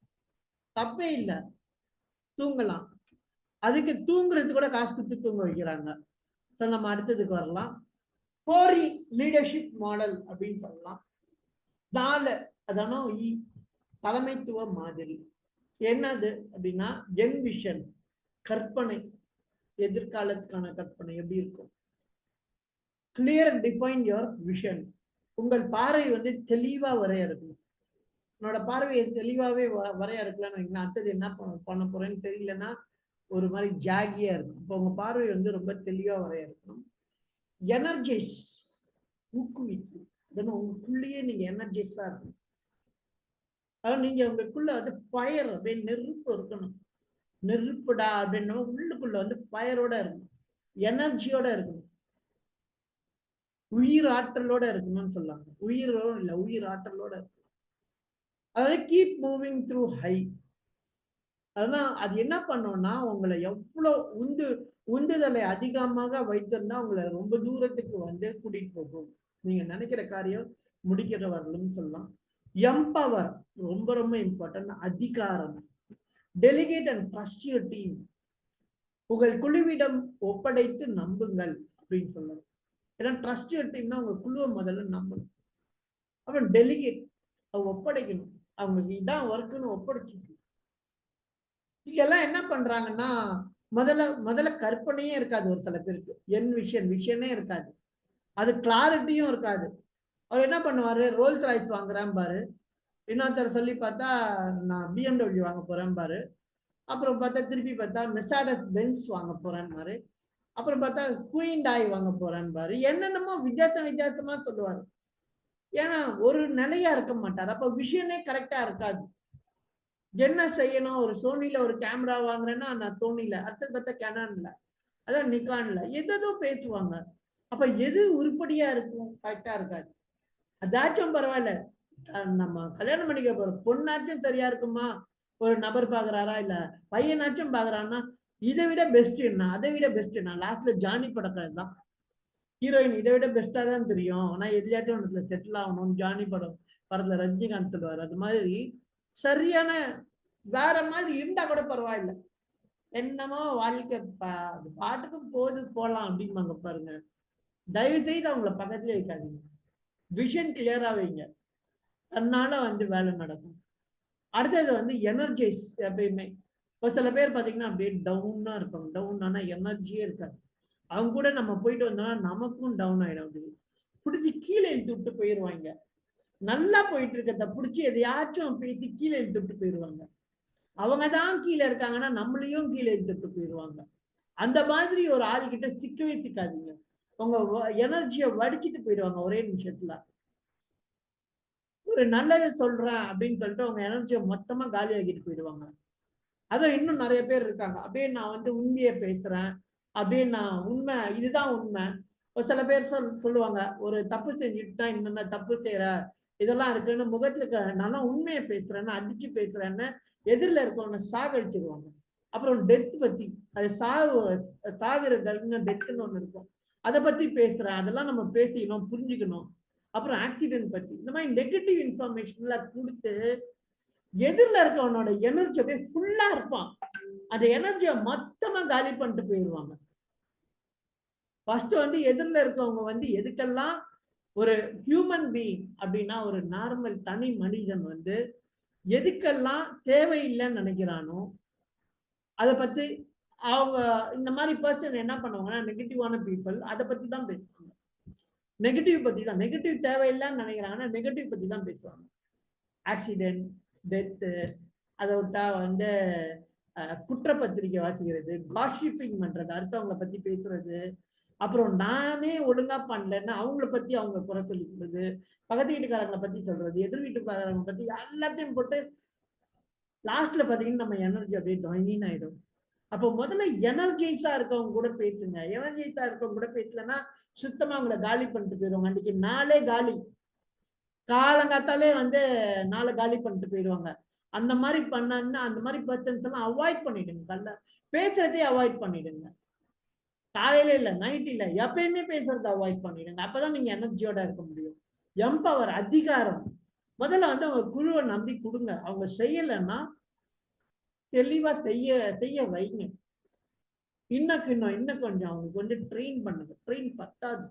தப்பே இல்லை, தூங்கலாம். அதுக்கு தூங்குறது கூட காசு கொடுத்து தூங்க வைக்கிறாங்க. நம்ம அடுத்ததுக்கு வரலாம். கோரி லீடர்ஷிப் மாடல் அப்படின்னு சொல்லலாம். 4 அதான தலைமைத்துவ மாதிரி. என்னது அப்படின்னா என் விஷன், கற்பனை, எதிர்காலத்துக்கான கற்பனை எப்படி இருக்கும். Clear define your vision. உங்கள் பார்வை வந்து தெளிவா வரையறுக்கணும். என்னோட பார்வையை தெளிவாவே வரையறுக்கலாம்னு அடுத்தது என்ன பண்ண போறேன்னு தெரியலன்னா ஒரு மாதிரி ஜாகியா இருக்கும். இப்போ உங்க பார்வை வந்து ரொம்ப தெளிவா வரையறுக்கணும். எனர்ஜைஸ், ஊக்குவித்து, அதனால உங்களுக்குள்ளேயே நீங்க எனர்ஜைஸா இருக்கணும். அதாவது நீங்க உங்களுக்குள்ள வந்து ஃபயர் அப்படின்னு நெருப்பு இருக்கணும். நெருப்புடா அப்படின்னு உள்ளுக்குள்ள வந்து ஃபயரோட இருக்கணும், எனர்ஜியோட இருக்கணும், உயிர் ஆற்றலோட இருக்கணும்னு சொல்லாங்க. உயிரோட இல்லை, உயிர் ஆற்றலோட இருக்கணும். அதாவது கீப் மூவிங் த்ரூ ஹை. அதான் அது என்ன பண்ணோம்னா உங்களை எவ்வளவு உந்துதலை அதிகமாக வைத்திருந்தா உங்களை ரொம்ப தூரத்துக்கு வந்து கூட்டிட்டு போகும். நீங்க நினைக்கிற காரியம் முடிக்கிற வரலன்னு சொல்லலாம். எம்பவர் ரொம்ப ரொம்ப இம்பார்ட்டன்ட். அதிகாரம். Delegate and trust your team. உங்கள் குழுவிடம் ஒப்படைத்து நம்புங்கள் அப்படின்னு சொல்லலாம். ஏன்னா ட்ரஸ்ட் யுவர் டீம்னா உங்க குழுவை முதல்ல நம்பணும். அப்புறம் டெலிகேட், ஒப்படைக்கணும். அவங்களுக்கு இதான் ஒர்க்குன்னு ஒப்படைச்சு. இதெல்லாம் என்ன பண்றாங்கன்னா முதல்ல கற்பனையே இருக்காது. ஒரு சில பேருக்கு விஷயனே இருக்காது. அது கிளாரிட்டியும் இருக்காது. அவர் என்ன பண்ணுவாரு, ரோல்ஸ் ராய்ஸ் வாங்குறேன் பாரு, இன்னொருத்தர் சொல்லி பார்த்தா நான் BMW வாங்க போறேன் பாரு, அப்புறம் பார்த்தா திருப்பி பார்த்தா மெர்சிடிஸ் பென்ஸ் வாங்க போறேன் பாரு, அப்புறம் பார்த்தா குயின்டாய் வாங்க போறேன் பாரு, என்னென்னமோ வித்தியாசமா சொல்லுவாரு. ஏன்னா ஒரு நிலையா இருக்க மாட்டார். அப்ப விஷயனே கரெக்டா இருக்காது. என்ன செய்யணும், ஒரு சோனில ஒரு கேமரா வாங்குறேன்னா நான் சோனில, அடுத்தது பார்த்தா கேனான்ல, அதான் நிக்கான்ல, எதோ பேசுவாங்க. அப்ப எது உருப்படியா இருக்கும், கரெக்டா இருக்காது. அதாச்சும் பரவாயில்ல, நம்ம கல்யாணம் பண்ணிக்க போற பொண்ணாச்சும் சரியா இருக்குமா, ஒரு நபர் பாக்குறாரா, இல்ல பையனாச்சும் பாக்குறான்னா, இதை விட பெஸ்ட் என்ன, அதை விட பெஸ்ட் என்ன. லாஸ்ட்ல ஜானி படக்கதை தான், ஹீரோயின் இதை விட பெஸ்டா தான் தெரியும், ஆனா எதுலயாச்சும் ஒன்றுல செட்டில் ஆகணும். ஜானி படத்துல ரஜினிகாந்த் சொல்லுவார், அது மாதிரி சரியான வேற மாதிரி இருந்தா கூட பரவாயில்ல, என்னமோ வாழ்க்கை பாட்டுக்கு போலாம் அப்படிம்பாங்க பாருங்க. தயவு செய்து அவங்கள பக்கத்துலயே வைக்காதீங்க. விஷன் கிளியரா வைங்க, தன்னால வேலை நடக்கும். அடுத்தது எனர்ஜைஸ். எப்பயுமே ஒரு சில பேர் பாத்தீங்கன்னா அப்படியே டவுனா இருப்பாங்க. டவுன் ஆனா எனர்ஜியே இருக்காது. அவங்க கூட நம்ம போயிட்டு வந்தோம்னா நமக்கும் டவுன் ஆயிடும். அப்படி பிடிச்சி கீழே இழுத்து விட்டு போயிடுவாங்க. நல்லா போயிட்டு இருக்கிறத பிடிச்சி எதையாச்சும் பேசி கீழே இழுத்து விட்டு போயிடுவாங்க. அவங்க தான் கீழே இருக்காங்கன்னா நம்மளையும் கீழே இழுத்துட்டு போயிடுவாங்க. அந்த மாதிரி ஒரு ஆள் கிட்ட சிக்கவே சிக்காதீங்க. உங்க எனர்ஜியை வடிச்சிட்டு போயிடுவாங்க ஒரே நிமிஷத்துல. ஒரு நல்லதை சொல்றேன் அப்படின்னு சொல்லிட்டு உங்க எனர்ஜியை மொத்தமா காலி ஆகிட்டு போயிடுவாங்க. அதுவும் இன்னும் நிறைய பேர் இருக்காங்க, அப்படியே நான் உண்மையை பேசுறேன், அப்படியே நான் உண்மை, இதுதான் உண்மை. ஒரு சில பேர் சொல்லுவாங்க, ஒரு தப்பு செஞ்சுட்டு தான் என்னென்ன தப்பு செய்யற இதெல்லாம் இருக்குன்னு முகத்துல நானும் உண்மையை பேசுறேன்னு அடிச்சு பேசுறேன்னு எதிரில் இருக்கவங்க சாகடிச்சிருவாங்க. அப்புறம் டெத் பத்தி, அது சாகுறதுன்னு டெத்துன்னு ஒண்ணு இருக்கும், அதை பத்தி பேசுறேன், அதெல்லாம் நம்ம பேசிக்கணும், புரிஞ்சுக்கணும். அப்புறம் ஆக்சிடென்ட் பத்தி, இந்த மாதிரி நெகட்டிவ் இன்ஃபர்மேஷன் எல்லாம் கொடுத்து எதிரில் இருக்கவனோட எனர்ஜி அப்படியே ஃபுல்லா இருப்பான். அந்த எனர்ஜியை மொத்தமா காலி பண்ணிட்டு போயிடுவாங்க. ஃபர்ஸ்ட் எதிரில் இருக்கவங்க எதுக்கெல்லாம் ஒரு ஹியூமன் பீயிங் அப்படின்னா, ஒரு நார்மல் தனி மனிதன் எதுக்கெல்லாம் தேவையில்லைன்னு நினைக்கிறானோ அதை பத்தி அவங்க இந்த மாதிரி பர்சன் என்ன பண்ணுவாங்கன்னா, நெகட்டிவான பீப்புள் அதை பத்தி தான் பேசுவாங்க. நெகட்டிவ் பத்தி தான், நெகட்டிவ் தேவையில்லைன்னு நினைக்கிறாங்கன்னா நெகட்டிவ் பத்தி தான் பேசுவாங்க. ஆக்சிடென்ட், டெத்து, அதை விட்டா குற்றப்பத்திரிக்கை வாசிக்கிறது, காஷிப்பிங் பண்றது, அடுத்தவங்களை பத்தி பேசுறது, அப்புறம் நானே ஒழுங்கா பண்ணலன்னா அவங்கள பத்தி அவங்க குறை சொல்லிக்கிறது, பக்கத்து வீட்டுக்காரங்களை பத்தி சொல்றது, எதிர் வீட்டுக்காரங்களை பத்தி எல்லாத்தையும் போட்டு லாஸ்ட்ல பாத்தீங்கன்னா நம்ம எனர்ஜி அப்படியே டொயின் ஆயிடும். அப்போ முதல்ல எனர்ஜைஸா இருக்கவங்க கூட பேசுங்க. எனர்ஜைஸா இருக்கவங்க கூட பேசலன்னா சுத்தமா அவங்கள காலி பண்ணிட்டு போயிடுவாங்க. அன்னைக்கு நாளே காலி, காலங்காத்தாலே நாளை காலி பண்ணிட்டு போயிடுவாங்க. அந்த மாதிரி பண்ணா அந்த மாதிரி பர்சன்ஸ் எல்லாம் அவாய்ட் பண்ணிடுங்க. பேசுறதே அவாய்ட் பண்ணிடுங்க. காலையில இல்ல, நைட் இல்ல, எப்பயுமே பேசுறதை அவாய்ட் பண்ணிடுங்க. அப்பதான் நீங்க எனர்ஜியோட இருக்க முடியும். எம்பவர், அதிகாரம். முதல்ல அவங்க குழுவை நம்பி கொடுங்க. அவங்க செய்யலைன்னா தெளிவா செய்ய வைங்க. இன்னும் கொஞ்சம் அவங்களுக்கு ட்ரெயின் பண்ணுங்க. ட்ரெயின் பத்தாது,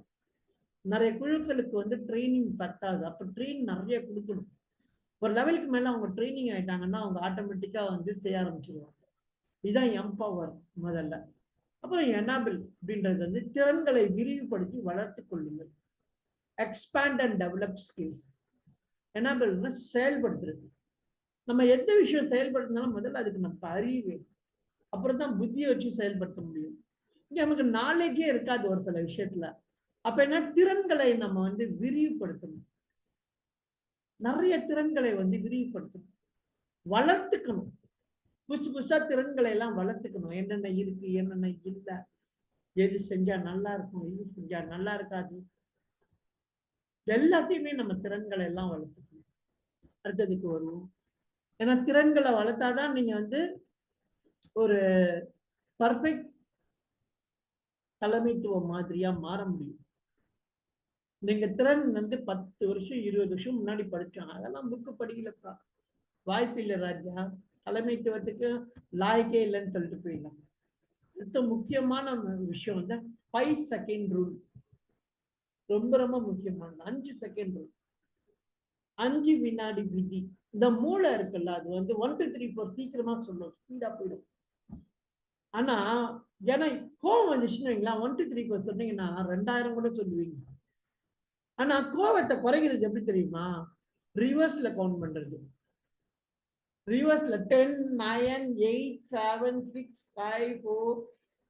நிறைய குழுக்களுக்கு ட்ரைனிங் பத்தாது. அப்ப ட்ரெயின் நிறைய கொடுக்கணும். ஒரு லெவலுக்கு மேல அவங்க ட்ரைனிங் ஆயிட்டாங்கன்னா அவங்க ஆட்டோமேட்டிக்கா செய்ய ஆரம்பிச்சிருவாங்க. இதுதான் எம்பவர் முதல்ல. அப்புறம் எனேபிள் அப்படின்றது திறன்களை விரிவுபடுத்தி வளர்த்துக் கொள்ளுங்கள். Expand and develop skills. எனேபிள்னா செயல்படுத்துறது. நம்ம எந்த விஷயம் செயல்படுத்தினாலும் முதல்ல அதுக்கு நம்ம அறிவு, அப்புறம் தான் புத்தியை வச்சு செயல்படுத்த முடியும். இங்க நமக்கு நாலேஜே இருக்காது ஒரு சில விஷயத்துல. அப்ப என்ன, திறன்களை நம்ம விரிவுபடுத்தணும். நிறைய திறன்களை விரிவுபடுத்தணும், வளர்த்துக்கணும். புதுசா திறன்களை எல்லாம் வளர்த்துக்கணும். என்னென்ன இருக்கு, என்னென்ன இல்லை, எது செஞ்சா நல்லா இருக்கும், எது செஞ்சா நல்லா இருக்காது, எல்லாத்தையுமே நம்ம திறன்களை எல்லாம் வளர்த்துக்கணும். அடுத்ததுக்கு வருவோம். ஏன்னா திறன்களை வளர்த்தாதான் நீங்க ஒரு பர்ஃபெக்ட் தலைமைத்துவம் மாதிரியா மாற முடியும். நீங்க திறன் 10 வருஷம் 20 வருஷம் முன்னாடி படிச்சோம், அதெல்லாம் புக்கு படிக்கலப்பா, வாய்ப்பு இல்லை ராஜா, தலைமைத்துவத்துக்கு லாய்க்கே இல்லைன்னு சொல்லிட்டு போயிடலாம். அடுத்த முக்கியமான விஷயம் 5 செகண்ட் ரூல். ரொம்ப ரொம்ப முக்கியமானது 5 செகண்ட் ரூல், 5 வினாடி விதி. இந்த மூளை இருக்குல்ல, அது 1 2 3 4 சீக்கிரமா சொல்லும், ஸ்பீடா போயிடும். ஆனா ஏன்னா கோவம் வந்துச்சுன்னு வைங்களா 1 to 3 சொன்னீங்கன்னா 2000 கூட சொல்லுவீங்க. ஆனா கோவத்தை குறைகிறது எப்படி தெரியுமா? ரிவர்ஸ்ல கவுண்ட் பண்றது. ரிவர்ஸ்ல 10, 9, 8, 7, 6, 5, 4,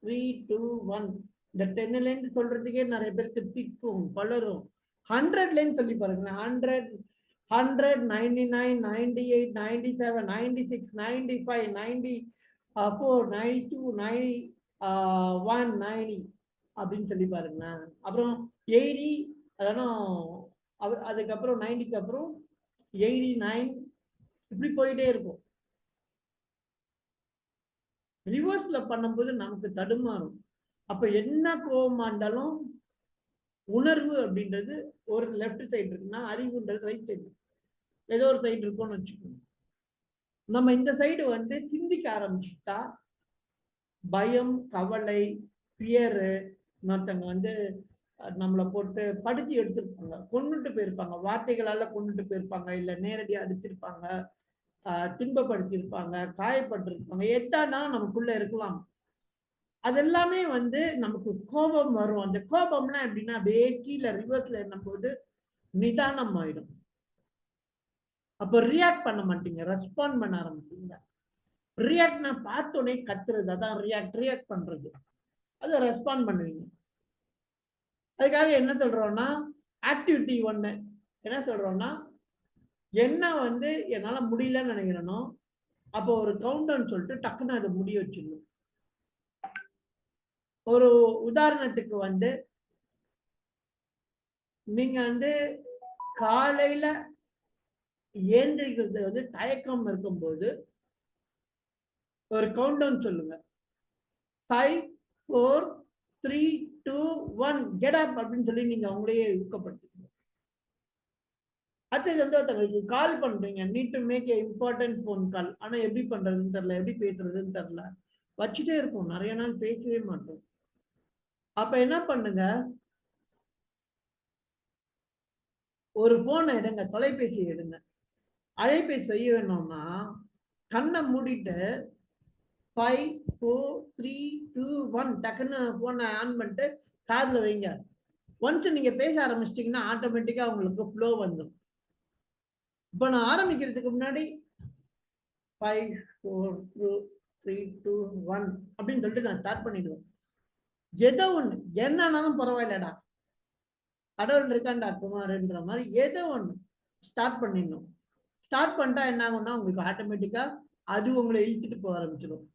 3, 2, 1. இந்த 10ல இருந்து சொல்றதுக்கே நிறைய பேருக்கு திக்கும் பலரும். 100ல இருந்து சொல்லி பாருங்க. 100, 100, 99, 98, 97, 96, 95, 94, 92, 91, 90 அப்படின்னு சொல்லி பாருங்க. அப்புறம் 80, அதுக்கப்புறம் 90க்கு அப்புறம் 89 இப்படி போயிட்டே இருக்கும். ரிவர்ஸ்ல பண்ணும்போது நமக்கு தடுமாறும். அப்ப என்ன கோபமா இருந்தாலும் உணர்வு அப்படின்றது ஒரு லெஃப்ட் சைடு இருக்குன்னா அறிவுன்றது ரைட் சைடு ஏதோ ஒரு சைடு இருக்கும்னு வச்சுக்கோங்க. நம்ம இந்த சைடு வந்து சிந்திக்க ஆரம்பிச்சுட்டா பயம், கவலை, பியரு, மற்றவங்க வந்து நம்மளை போட்டு படுத்தி எடுத்திருப்பாங்க, கொண்டுட்டு போயிருப்பாங்க, வார்த்தைகளால கொண்டுட்டு போயிருப்பாங்க, இல்ல நேரடியா அடிச்சிருப்பாங்க, துன்பப்படுத்தியிருப்பாங்க, காயப்பட்டிருப்பாங்க, எதானாலும் நமக்குள்ள இருக்கலாம். அதெல்லாமே வந்து நமக்கு கோபம் வரும். அந்த கோபம்லாம் எப்படின்னா அப்படியே கீழே ரிவர்ஸ்ல என்னும்போது நிதானம் ஆயிடும். அப்ப ரியாக்ட் பண்ண மாட்டீங்க, ரெஸ்பாண்ட் பண்ண ஆரம்பிச்சீங்க. ரியாக்ட்னா பார்த்தோன்னே கத்துறது, அதான் ரியாக்ட் பண்றது. அதை ரெஸ்பாண்ட் பண்ணுவீங்க. அதுக்காக என்ன சொல்றோம்னா ஆக்டிவிட்டி 1 என்ன சொல்றோம்னா என்ன வந்து என்னால முடியலன்னு நினைக்கிறேனோ அப்போ ஒரு கவுண்டவுன் சொல்லிட்டு டக்குன்னு அதை முடிய வச்சிடணும். ஒரு உதாரணத்துக்கு வந்து நீங்க வந்து காலையில ஏந்திரிக்கிறது வந்து தயக்கம் இருக்கும்போது ஒரு கவுண்டவுன் சொல்லுங்க. 5, 4, 3, 2, 1 கெட் அப் அப்படின்னு சொல்லி நீங்க அவங்களையே ஊக்கப்படுத்துங்க. அடுத்தது வந்து ஒருத்தவங்களுக்கு கால் பண்றீங்க, need to make a important phone call. ஆனா எப்படி பண்றதுன்னு தெரியல, எப்படி பேசுறதுன்னு தெரியல, வச்சுட்டே இருப்போம், நிறைய நாள் பேசவே மாட்டோம். அப்ப என்ன பண்ணுங்க, ஒரு போனை எடுங்க, தொலைபேசி எடுங்க. அழைப்பை செய்ய வேணும்னா கண்ணை மூடிட்டு 5, 4, 3, 2, 1 டக்குன்னு போனை ஆன் பண்ணிட்டு காதுல வைங்க. ஒன்ஸ் நீங்க பேச ஆரம்பிச்சிட்டீங்கன்னா ஆட்டோமேட்டிக்கா உங்களுக்கு ஃப்ளோ வந்துடும். இப்ப நான் ஆரம்பிக்கிறதுக்கு முன்னாடி 5, 4, 3, 2, 1 அப்படின்னு சொல்லிட்டு நான் ஸ்டார்ட் பண்ணிடுவேன். ஏதோ ஒண்ணு என்னன்னாலும் பரவாயில்லடா, கடவுள் இருக்காண்டா குமார்ன்ற மாதிரி ஏதோ ஒண்ணு ஸ்டார்ட் பண்ணிடணும். ஸ்டார்ட் பண்ணிட்டா என்ன ஆகும்னா உங்களுக்கு ஆட்டோமேட்டிக்கா அது உங்களை இழுத்துட்டு போக ஆரம்பிச்சிடும்.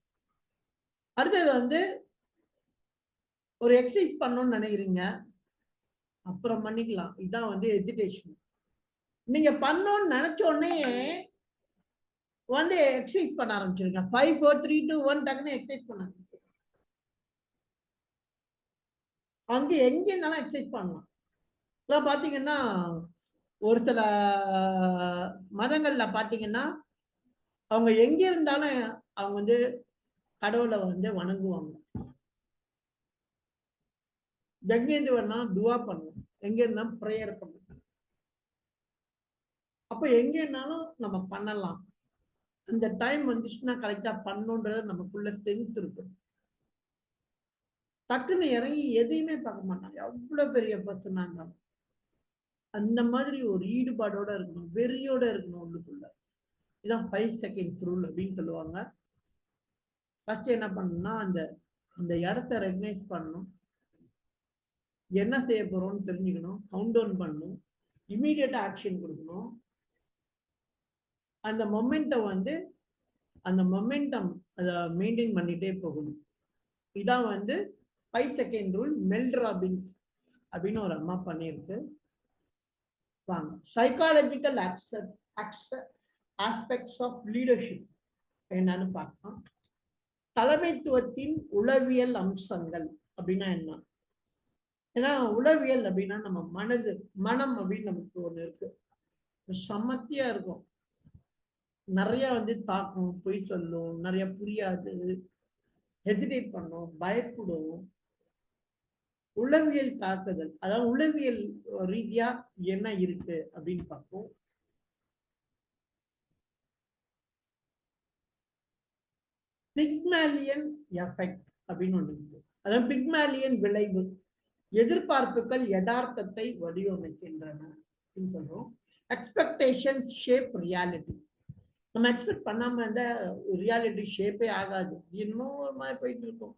அடுத்தது வந்து ஒரு எக்ஸசைஸ் பண்ணணும்னு நினைக்கிறீங்க, அப்புறம் பண்ணிக்கலாம். இதான் வந்து ஹெசிடேஷன். நீங்க பண்ணணும்னு நினைச்ச உடனே வந்து எக்ஸசைஸ் பண்ண ஆரம்பிச்சிருங்க. 5, 4, 3, 2, 1 டக்குன்னு எக்ஸசைஸ் பண்ண ஆரம்பிச்சிருங்க. அங்கே எங்க இருந்தாலும் எக்ஸசைஸ் பண்ணலாம். இதெல்லாம் பாத்தீங்கன்னா ஒரு சில மதங்கள்ல பாத்தீங்கன்னா அவங்க எங்க இருந்தாலும் அவங்க வந்து கடவுளை வந்து வணங்குவாங்க. எங்க இருந்து வேணா துவா பண்ணுவோம், எங்க இருந்தா ப்ரேயர் பண்ணுவோம். அப்ப எங்க இருந்தாலும் நம்ம பண்ணலாம். அந்த டைம் வந்துச்சுன்னா கரெக்டா பண்ணணுன்றது நமக்குள்ள சென்ஸ் இருக்கும். டக்குன்னு இறங்கி எதையுமே பார்க்க மாட்டாங்க, எவ்வளவு பெரிய பர்சனா இருந்தாலும். அந்த மாதிரி ஒரு ஈடுபாடோட இருக்கணும், வெறியோட இருக்கணும் உள்ளுக்குள்ள. இதான் 5 செகண்ட்ஸ் ரூல் அப்படின்னு சொல்லுவாங்க. ஃபர்ஸ்ட் என்ன பண்ணணும்னா அந்த அந்த இடத்த ரெகனைஸ் பண்ணணும், என்ன செய்ய போறோம்னு தெரிஞ்சுக்கணும், கவுண்ட் டவுன் பண்ணணும், இமீடியட்டா ஆக்ஷன் கொடுக்கணும். அந்த மொமெண்டம் வந்து அந்த மொமெண்டம் அதை மெயின்டைன் பண்ணிட்டே போகணும். இதான் வந்து 5 செகண்ட் ரூல். மெல் ராபின்ஸ் அப்படின்னு ஒரு அம்மா பண்ணியிருக்கு. வாங்க, சைக்காலஜிக்கல் ஆஸ்பெக்ட்ஸ் ஆஃப் லீடர்ஷிப் என்னன்னு பார்க்கலாம். தலைமைத்துவத்தின் உளவியல் அம்சங்கள் அப்படின்னா என்ன? ஏன்னா உளவியல் அப்படின்னா நம்ம மனம் அப்படின்னு நமக்கு ஒண்ணு இருக்கு, சமத்தியா இருக்கும். நிறைய வந்து தாக்கும், பொய் சொல்லும், நிறைய புரியாது, ஹெசிடேட் பண்ணும், பயப்படும். உளவியல் தாக்குதல், அதாவது உளவியல் ரீதியா என்ன இருக்கு அப்படின்னு பார்ப்போம். பிக்மேலியன் எஃபெக்ட் அப்படின்னு ஒன்று இருக்கு. அதாவது பிக்மேலியன் விளைவு. எதிர்பார்ப்புகள் யதார்த்தத்தை வடிவமைக்கின்றன அப்படின்னு சொல்றோம். Expectations shape reality. நம்ம எக்ஸ்பெக்ட் பண்ணாம இருந்தா ரியாலிட்டி ஷேப்பே ஆகாது. இன்னும் ஒரு மாதிரி போயிட்டு இருக்கும்,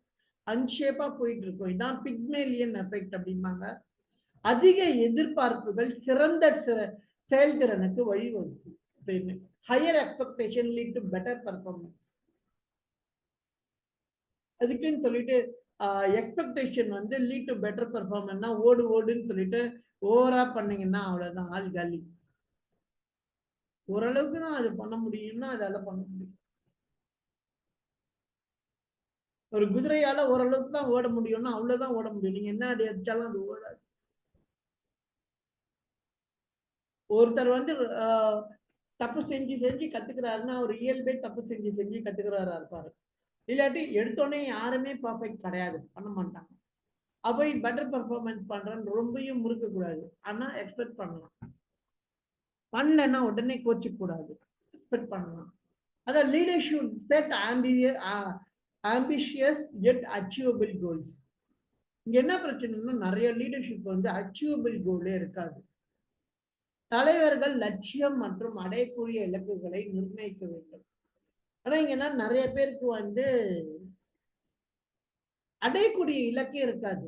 அன்ஷேப்பா போயிட்டு இருக்கும். இதான் பிக்மேலியன் எஃபெக்ட் அப்படிம்பாங்க. அதிக எதிர்பார்ப்புகள் சிறந்த செயல்திறனுக்கு வழிவகுக்கும். எப்பயுமே higher expectation lead to better performance. அதுக்குன்னு சொல்லிட்டு எக்ஸ்பெக்டேஷன் வந்து லீட் டு பெட்டர் பர்ஃபார்மன்ஸ்னா ஓடுன்னு சொல்லிட்டு ஓவரா பண்ணீங்கன்னா அவ்வளவுதான், ஆள் காலி. ஓரளவுக்கு தான் அது பண்ண முடியும்னா அதால பண்ண முடியும். ஒரு குதிரையால ஓரளவுக்கு தான் ஓட முடியும்னா அவ்வளவுதான் ஓட முடியும். நீங்க என்ன அடி அடிச்சாலும் அது ஓடாது. ஒருத்தர் வந்து தப்பு செஞ்சு கத்துக்கிறாருன்னா அவர் இயல்பே தப்பு செஞ்சு கத்துக்கிறாரா இருப்பாரு. இல்லாட்டி எடுத்தோடனே யாருமே பர்ஃபெக்ட் கிடையாது, பண்ண மாட்டாங்க. அப்போ பெட்டர் பர்ஃபார்மன்ஸ் பண்றேன்னு ரொம்பவும் முறுக்க கூடாது. ஆனா எக்ஸ்பெக்ட் பண்ணலாம். பண்ணலன்னா உடனே கோச்சிக்க கூடாது, எக்ஸ்பெக்ட் பண்ணலாம். அதான் leader should set ambitious yet achievable goals. இங்க என்ன பிரச்சனைன்னா நிறைய லீடர்ஷிப் வந்து அச்சீவபிள் கோலே இருக்காது. தலைவர்கள் லட்சியம் மற்றும் அடையக்கூடிய இலக்குகளை நிர்ணயிக்க வேண்டும். ஆனா இங்க என்ன நிறைய பேருக்கு வந்து அடையக்கூடிய இலக்கே இருக்காது.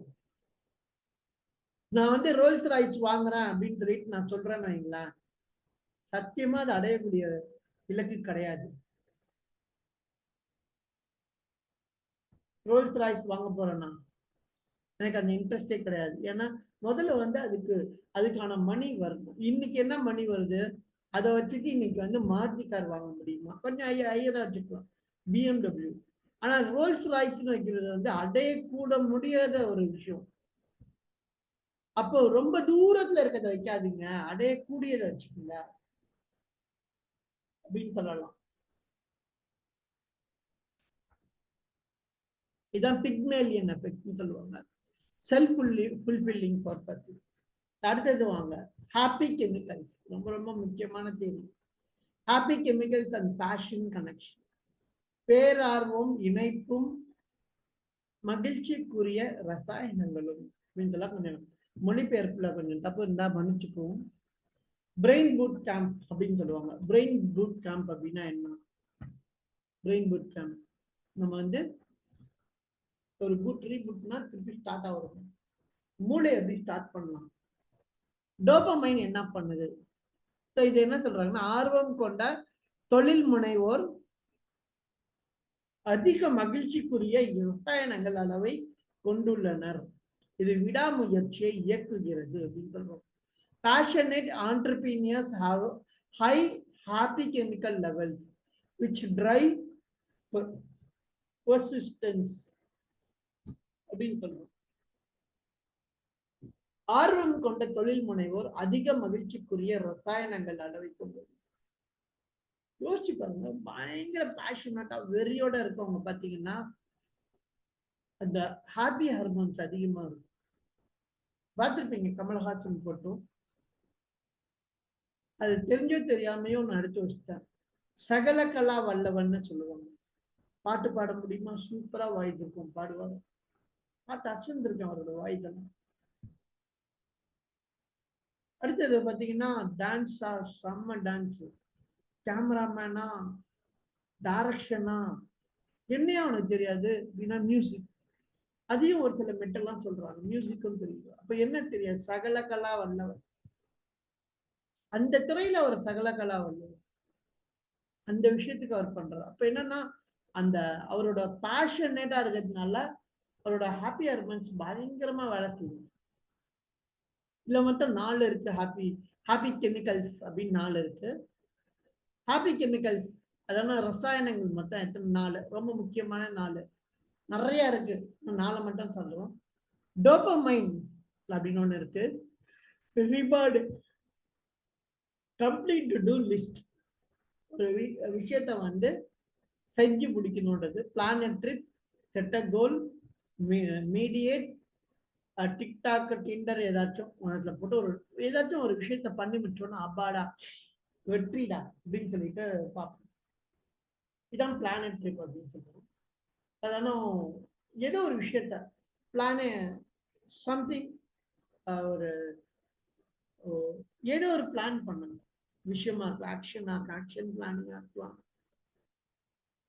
நான் வந்து ரோல்ஸ் ராய்ஸ் வாங்குறேன் அப்படின்னு சொல்லிட்டு நான் சொல்றேன்னு வைங்களேன், சத்தியமா அது அடையக்கூடிய இலக்கு கிடையாது. ரோல்ஸ் ராய்ஸ் வாங்க போறேன்னா எனக்கு அந்த இன்ட்ரெஸ்டே கிடையாது. ஏன்னா முதல்ல வந்து அதுக்கான மணி வரணும். இன்னைக்கு என்ன மணி வருது, அதை வச்சுட்டு இன்னைக்கு வந்து மாருதி கார் வாங்க முடியுமா? கொஞ்சம் ஐயரா வச்சுக்கலாம், BMW. ஆனா ரோல்ஸ் ராய்ஸ்னு வைக்கிறது வந்து அடையக்கூட முடியாத ஒரு விஷயம். அப்போ ரொம்ப தூரத்துல இருக்கிறத வைக்காதீங்க, அடையக்கூடியதை வச்சுக்கோங்க அப்படின்னு சொல்லலாம். இதான் பிக்மேலியன் எஃபெக்ட்னு சொல்லுவாங்க. Self fulfilling purpose. அடுத்தது வாங்க, ஹாப்பி கெமிக்கல்ஸ். ரொம்ப ரொம்ப முக்கியமான தேதி. Happy chemicals and passion connection. பேரார்வம், இணைப்பும் மகிழ்ச்சிக்குரிய ரசாயனங்களும். இதெல்லாம் கொஞ்சம் மொழிபெயர்ப்புல கொஞ்சம் தப்பு இருந்தா மன்னிச்சுக்குவோம். பிரெயின் பூட் கேம்ப் அப்படின்னு சொல்லுவாங்க. பிரெயின் பூட் கேம்ப் அப்படின்னா என்ன? பிரெயின் பூட் கேம்ப் நம்ம வந்து ஒரு பூட் ரீபூட்னா திருப்பி ஸ்டார்ட் ஆகும். மூளை எப்படி ஸ்டார்ட் பண்ணலாம்? டோபமைன் என்ன பண்ணுது? இது என்ன சொல்றாங்கன்னா, ஆர்வம் கொண்ட தொழில் முனைவோர் அதிக மகிழ்ச்சிக்குரிய ரசாயனங்கள் அளவை கொண்டுள்ளனர். இது விடாமுயற்சியை இயக்குகிறது அப்படின்னு சொல்றோம். Passionate entrepreneurs have high happy chemical levels which drive persistence அப்படின்னு சொல்றோம். ஆர்வம் கொண்ட தொழில் முனைவோர் அதிக மகிழ்ச்சிக்குரிய ரசாயனங்கள் அளவை கொண்டுள்ளனர். யோசிச்சு பாருங்க, பயங்கர பேஷனட்டா வெறியோட இருக்கவங்க பாத்தீங்கன்னா அந்த ஹாப்பி ஹார்மோன்ஸ் அதிகமா இருக்கும். பார்த்திருப்பீங்க கமல்ஹாசன் போட்டும். அது தெரிஞ்சோ தெரியாமையோ நான் எடுத்து வச்சுட்டேன். சகல கலா வல்லவன்னு சொல்லுவாங்க. பாட்டு பாட முடியுமா? சூப்பரா வாய்ந்திருக்கும், பாடுவாங்க. பார்த்து அசந்திருக்கேன் அவரோட வாய்தெல்லாம். அடுத்தது பாத்தீங்கன்னா டான்ஸா, செம்ம டான்ஸ். கேமராமேனா, டைரக்ஷனா, என்னையா அவனுக்கு தெரியாது அப்படின்னா மியூசிக். அதையும் ஒரு சில மெட்டெல்லாம் சொல்றாங்க, மியூசிக்கும் தெரியும். அப்ப என்ன தெரியாது? சகல கலா வல்லவர். அந்த துறையில ஒரு சகல கலா வல்லவர். அந்த விஷயத்துக்கு அவர் பண்றாரு. அப்ப என்னன்னா அந்த அவரோட பேஷனேட்டா இருக்கிறதுனால அவரோட ஹாப்பி ஹார்மோன்ஸ் பயங்கரமா வேலை செய்யும். இதுல மொத்தம் 4 இருக்கு. ஹாப்பி கெமிக்கல்ஸ் அப்படின்னு 4 இருக்கு. ஹாப்பி கெமிக்கல்ஸ் அதாவது ரசாயனங்கள் மொத்தம் எத்தனை? 4. ரொம்ப முக்கியமான 4. நிறைய இருக்கு, 4 மட்டும் சொல்றோம். டோபமைன் அப்படின்னு ஒண்ணு இருக்கு. Reward, complete to do list. ஒரு விஷயத்த வந்து செஞ்சு முடிக்கணுன்றது. Plan a trip, set a goal, meditate, TikTok, Tinder ஏதாச்சும் உனத்துல போட்டு ஏதாச்சும் ஒரு விஷயத்த பண்ணி முடிச்சோன்னா அப்பாடா வெற்றிடா அப்படின்னு சொல்லிட்டு பார்ப்போம். இதான் பிளான் அண்ட் ட்ரிப் அப்படின்னு சொல்லுவோம். அதனும் ஏதோ ஒரு விஷயத்த பிளானு சம்திங் ஒரு ஏதோ ஒரு பிளான் பண்ணணும். விஷயமா இருக்கும், ஆக்ஷன் பிளானிங்கா இருக்கலாம்,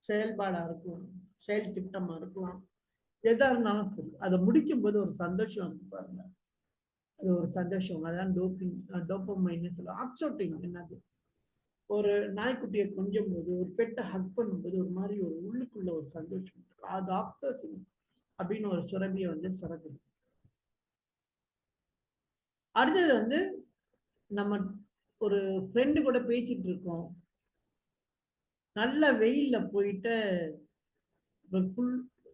செயல்பாடா இருக்கலாம், செயல் திட்டமா இருக்கலாம். எதா இருந்தாலும் சரி, அதை முடிக்கும் போது ஒரு சந்தோஷம் இருக்கு பாருங்க. அது ஒரு சந்தோஷம். அதான் டோபமைன்னு சொல்லுவோம். ஆக்சோட்டின் என்னது, ஒரு நாய்க்குட்டியை கொஞ்சம் போது, ஒரு பெட்டை ஹக் பண்ணும்போது ஒரு மாதிரி ஒரு உள்ளுக்குள்ள ஒரு சந்தோஷம் இருக்கு. அது ஆக்டோசின் அப்படின்னு ஒரு சுரபியை சுரக்குது. அடுத்தது நம்ம ஒரு ஃப்ரெண்டு கூட பேசிட்டு இருக்கோம், நல்ல வெயில்ல போயிட்டு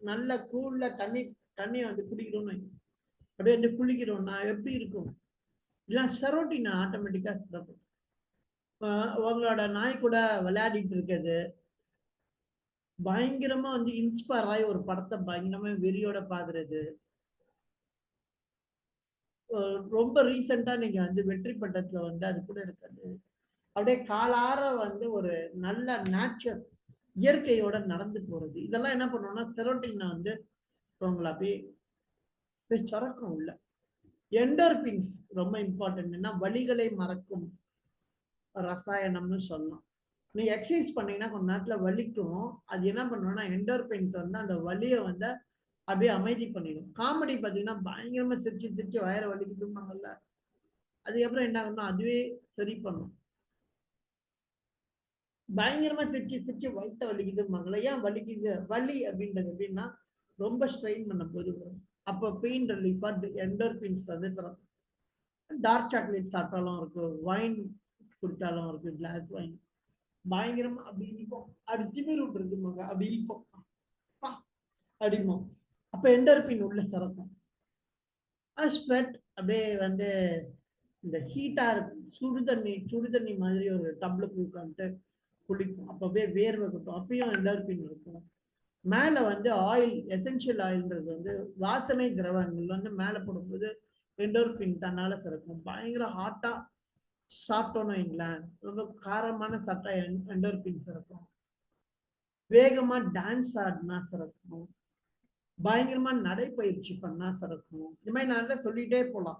நல்ல கூல்ல தண்ணியை குடிக்கிறோம்னு அப்படியே குளிக்கிறோம்னா எப்படி இருக்கும்? இல்லை செரோட்டின் ஆட்டோமேட்டிக்கா சுரக்கும். உங்களோட நாய் கூட விளையாடிட்டு இருக்குது, பயங்கரமா இன்ஸ்பயர் ஆகி ஒரு படத்தை பயங்கரமா வெறியோட பாக்குறது. ரொம்ப ரீசெண்டா நீங்க வெற்றி பட்டத்துல அது கூட இருக்காது, அப்படியே காலார ஒரு நல்ல நேச்சர் இயற்கையோட நடந்து போறது. இதெல்லாம் என்ன பண்ணுவோம்னா செரோட்டின் உங்களை அப்படியே சுரக்கும் உள்ள. எண்டோர்பின்ஸ் ரொம்ப இம்பார்ட்டன்ட்னா வலிகளை மறக்கும் ரசாயனம்னு சொல்லலாம். நீங்க எக்ஸசைஸ் பண்ணீங்கன்னா கொஞ்ச நேரத்துல வலிக்கும். அது என்ன பண்ணுவோம்னா எண்டோர்பின்ஸ் அந்த வலியை அப்படியே அமைதி பண்ணிடும். காமெடி பார்த்தீங்கன்னா பயங்கரமா சிரிச்சு சிரிச்சு வயிறு வலிக்குதுமாங்கல்ல, அதுக்கப்புறம் என்ன ஆகும்னா அதுவே சரி பண்ணும். பயங்கரமா சிரிச்சு சிரிச்சு வயிற்ற வலிக்குதுமாங்கல்ல, ஏன் வலிக்குது? வலி அப்படின்றது எப்படின்னா ரொம்ப ஸ்ட்ரெயின் பண்ண போது வரும். அப்போ பெயின் ரிலீஃபா எண்டோர்பின்ஸ் தரும். டார்க் சாக்லேட் சாப்பிட்டாலும் இருக்கு, வைன் குடித்தாலும் இருக்கு, கிளாஸ் வைன் பயங்கரமா அப்படி இனிப்போம், அப்படி திமிர் விட்டுருக்குமாங்க, அப்படி இனிப்போம் அப்படிமோ. அப்ப எண்டோர்பின் உள்ள சுரக்கும். ஸ்வெட் அப்படியே இந்த ஹீட்டா இருக்கும், சுடுதண்ணி மாதிரி ஒரு டப்ல உட்காந்துட்டு குளிக்கும். அப்ப அப்படியே வேர்வை கட்டும், அப்பயும் எண்டோர்பின் இருக்கும். மேல ஆயில், எசென்சியல் ஆயில்ன்றது வாசனை திரவங்கள் மேல போடும்போது எண்டோர்பின் தன்னால சுரக்கும். பயங்கர ஹாட்டா சாப்பிட்டோன்னு வைங்களேன், ரொம்ப காரமான சட்டை எண்டோர்பின் சுரக்கும். வேகமா டான்ஸ் ஆடினா சுரக்கும். பயங்கரமா நடைப்பயிற்சி பண்ணா சுரக்கும். இந்த மாதிரி நான் சொல்லிட்டே போலாம்.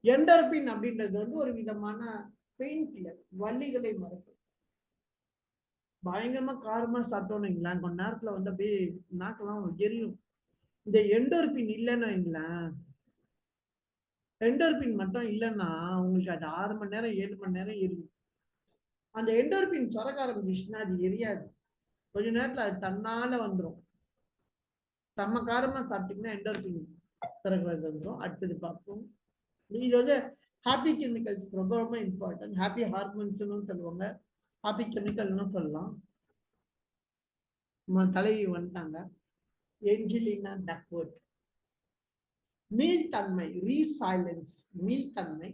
எண்டோர்பின் அப்படின்றது ஒரு விதமான பெயின் கில்லர், வலிகளை மறக்கும். பயங்கரமா காரமா சாப்பிட்டோன்னு வைங்களேன், கொஞ்ச நேரத்துல அப்படியே நாக்கெல்லாம் எரியும். இந்த எண்டோர்பின் இல்லைன்னு வைங்களேன், எண்டோர்பின் மட்டும் இல்லைன்னா உங்களுக்கு அது 6 மணி நேரம் 7 மணி நேரம் எரியும். அந்த எண்டோர்பின் சுரக்க ஆரம்பிச்சுன்னா அது எரியாது, கொஞ்ச நேரத்துல அது தன்னால வந்துடும். செம்ம காரமா சாப்பிட்டீங்கன்னா எண்டோர்பின் சுரக்கிறது வந்துடும். அடுத்தது பார்ப்போம். இது ஹாப்பி கெமிக்கல்ஸ் ரொம்ப ரொம்ப இம்பார்ட்டன்ட். ஹாப்பி ஹார்மோன்ஸ்னு சொல்லுவாங்க, ஹாப்பி கெமிக்கல்னு சொல்லலாம். தலைவி வந்துட்டாங்க, ஏஞ்சலினா டக்வர்த். மீள்தன்மை, ரீசைலன்ஸ், மீள்தன்மை,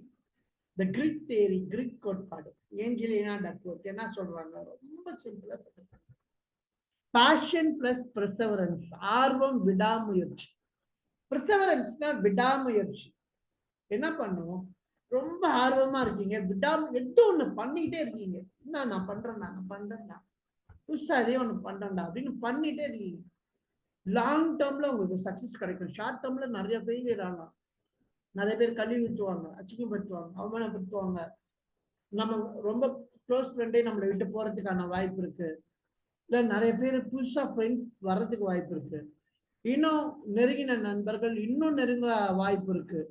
த கிரிட் தியரி, கிரிட் கோட்பாடு. ஏஞ்சலினா டக்வர்த் என்ன சொல்றாங்க? ரொம்ப சிம்பிளா சொல்றாங்க, பேஷன் பிளஸ் பெர்செவரன்ஸ், ஆர்வம் விடாமுயற்சி. பெர்செவரன்ஸ்னா விடாமுயற்சி. என்ன பண்ணுவோம், ரொம்ப ஆர்வமா இருக்கீங்க, விடாம ஏதோ ஒண்ணு பண்ணிட்டே இருக்கீங்க, என்ன நான் பண்றேன்டா புதுசா இதே ஒண்ணு பண்றேன்டா அப்படின்னு பண்ணிட்டே இருக்கீங்க. லாங் டேர்ம்ல உங்களுக்கு சக்சஸ் கிடைக்கும். ஷார்ட் டேர்ம்ல நிறைய ஃபெயிலியர் ஆகலாம். நிறைய பேர் கழுவி ஊற்றுவாங்க, அசிங்கப்படுத்துவாங்க, அவமானப்படுத்துவாங்க. நம்ம ரொம்ப க்ளோஸ் ஃப்ரெண்டே நம்மளை விட்டு போறதுக்கான வாய்ப்பு இருக்கு. இல்ல நிறைய பேர் புதுசா ஃப்ரெண்ட் வர்றதுக்கு வாய்ப்பு இருக்கு. இன்னும் நெருங்கின நண்பர்கள் இன்னும் நெருங்க வாய்ப்பு இருக்கு.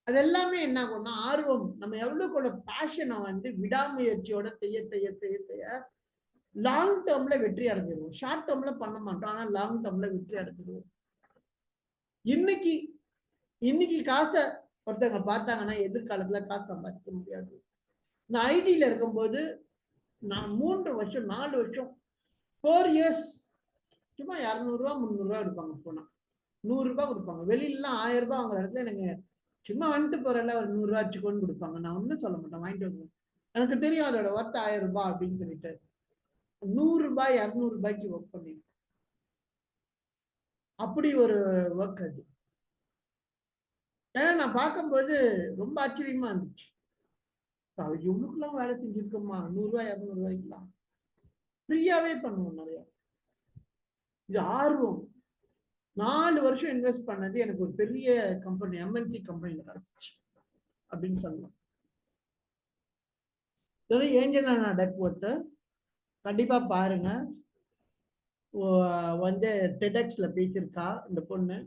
அது எல்லாமே என்ன ஆகும்னா ஆர்வம், நம்ம எவ்வளவுக்குள்ள பேஷனை விடாமுயற்சியோட செய்ய லாங் டேர்ம்ல வெற்றி அடைஞ்சிருவோம். ஷார்ட் டேர்ம்ல பண்ண மாட்டோம், ஆனா லாங் டேர்ம்ல வெற்றி அடைஞ்சிருவோம். இன்னைக்கு காசை ஒருத்தவங்க பார்த்தாங்கன்னா எதிர்காலத்துல காசு சம்பாதிக்க முடியாது. நான் ஐடியில இருக்கும்போது நான் 3 வருஷம் 4 வருஷம் 4 இயர்ஸ் சும்மா 200 ரூபா 300 ரூபா எடுப்பாங்க, போனா 100 ரூபாய் கொடுப்பாங்க. வெளியிலாம் 1000 ரூபாய் வாங்குற இடத்துல எனக்கு சும்மா வந்துட்டு போறல ஒரு 100 ரூபாய் வச்சுக்கோன்னு கொடுப்பாங்க. நான் ஒன்றும் சொல்ல மாட்டேன், வாங்கிட்டு வருவேன். எனக்கு தெரியும் அதோட ஒர்த் 1000 ரூபாய் அப்படின்னு சொல்லிட்டு 100 ரூபாய் 200 ரூபாய்க்கு ஒர்க் பண்ணி, அப்படி ஒரு ஒர்க் அது. ஏன்னா நான் பார்க்கும்போது ரொம்ப ஆச்சரியமா இருந்துச்சு, இவனுக்குலாம் வேலை செஞ்சிருக்கோமா 100 ரூபாய் 200 ரூபாய்க்குலாம். ஃப்ரீயாவே பண்ணுவோம் நிறைய. இது ஆர்வம். 4 வருஷம் இன்வெஸ்ட் பண்ணது எனக்கு ஒரு பெரிய கம்பெனி, எம்என்சி கம்பெனில கிடைச்சிச்சு அப்படின்னு சொல்லலாம். ஏஞ்சல் டக்வொர்த் கண்டிப்பா பாருங்க. வந்து டெடெக்ஸ்ல பேசியிருக்கா இந்த பொண்ணு.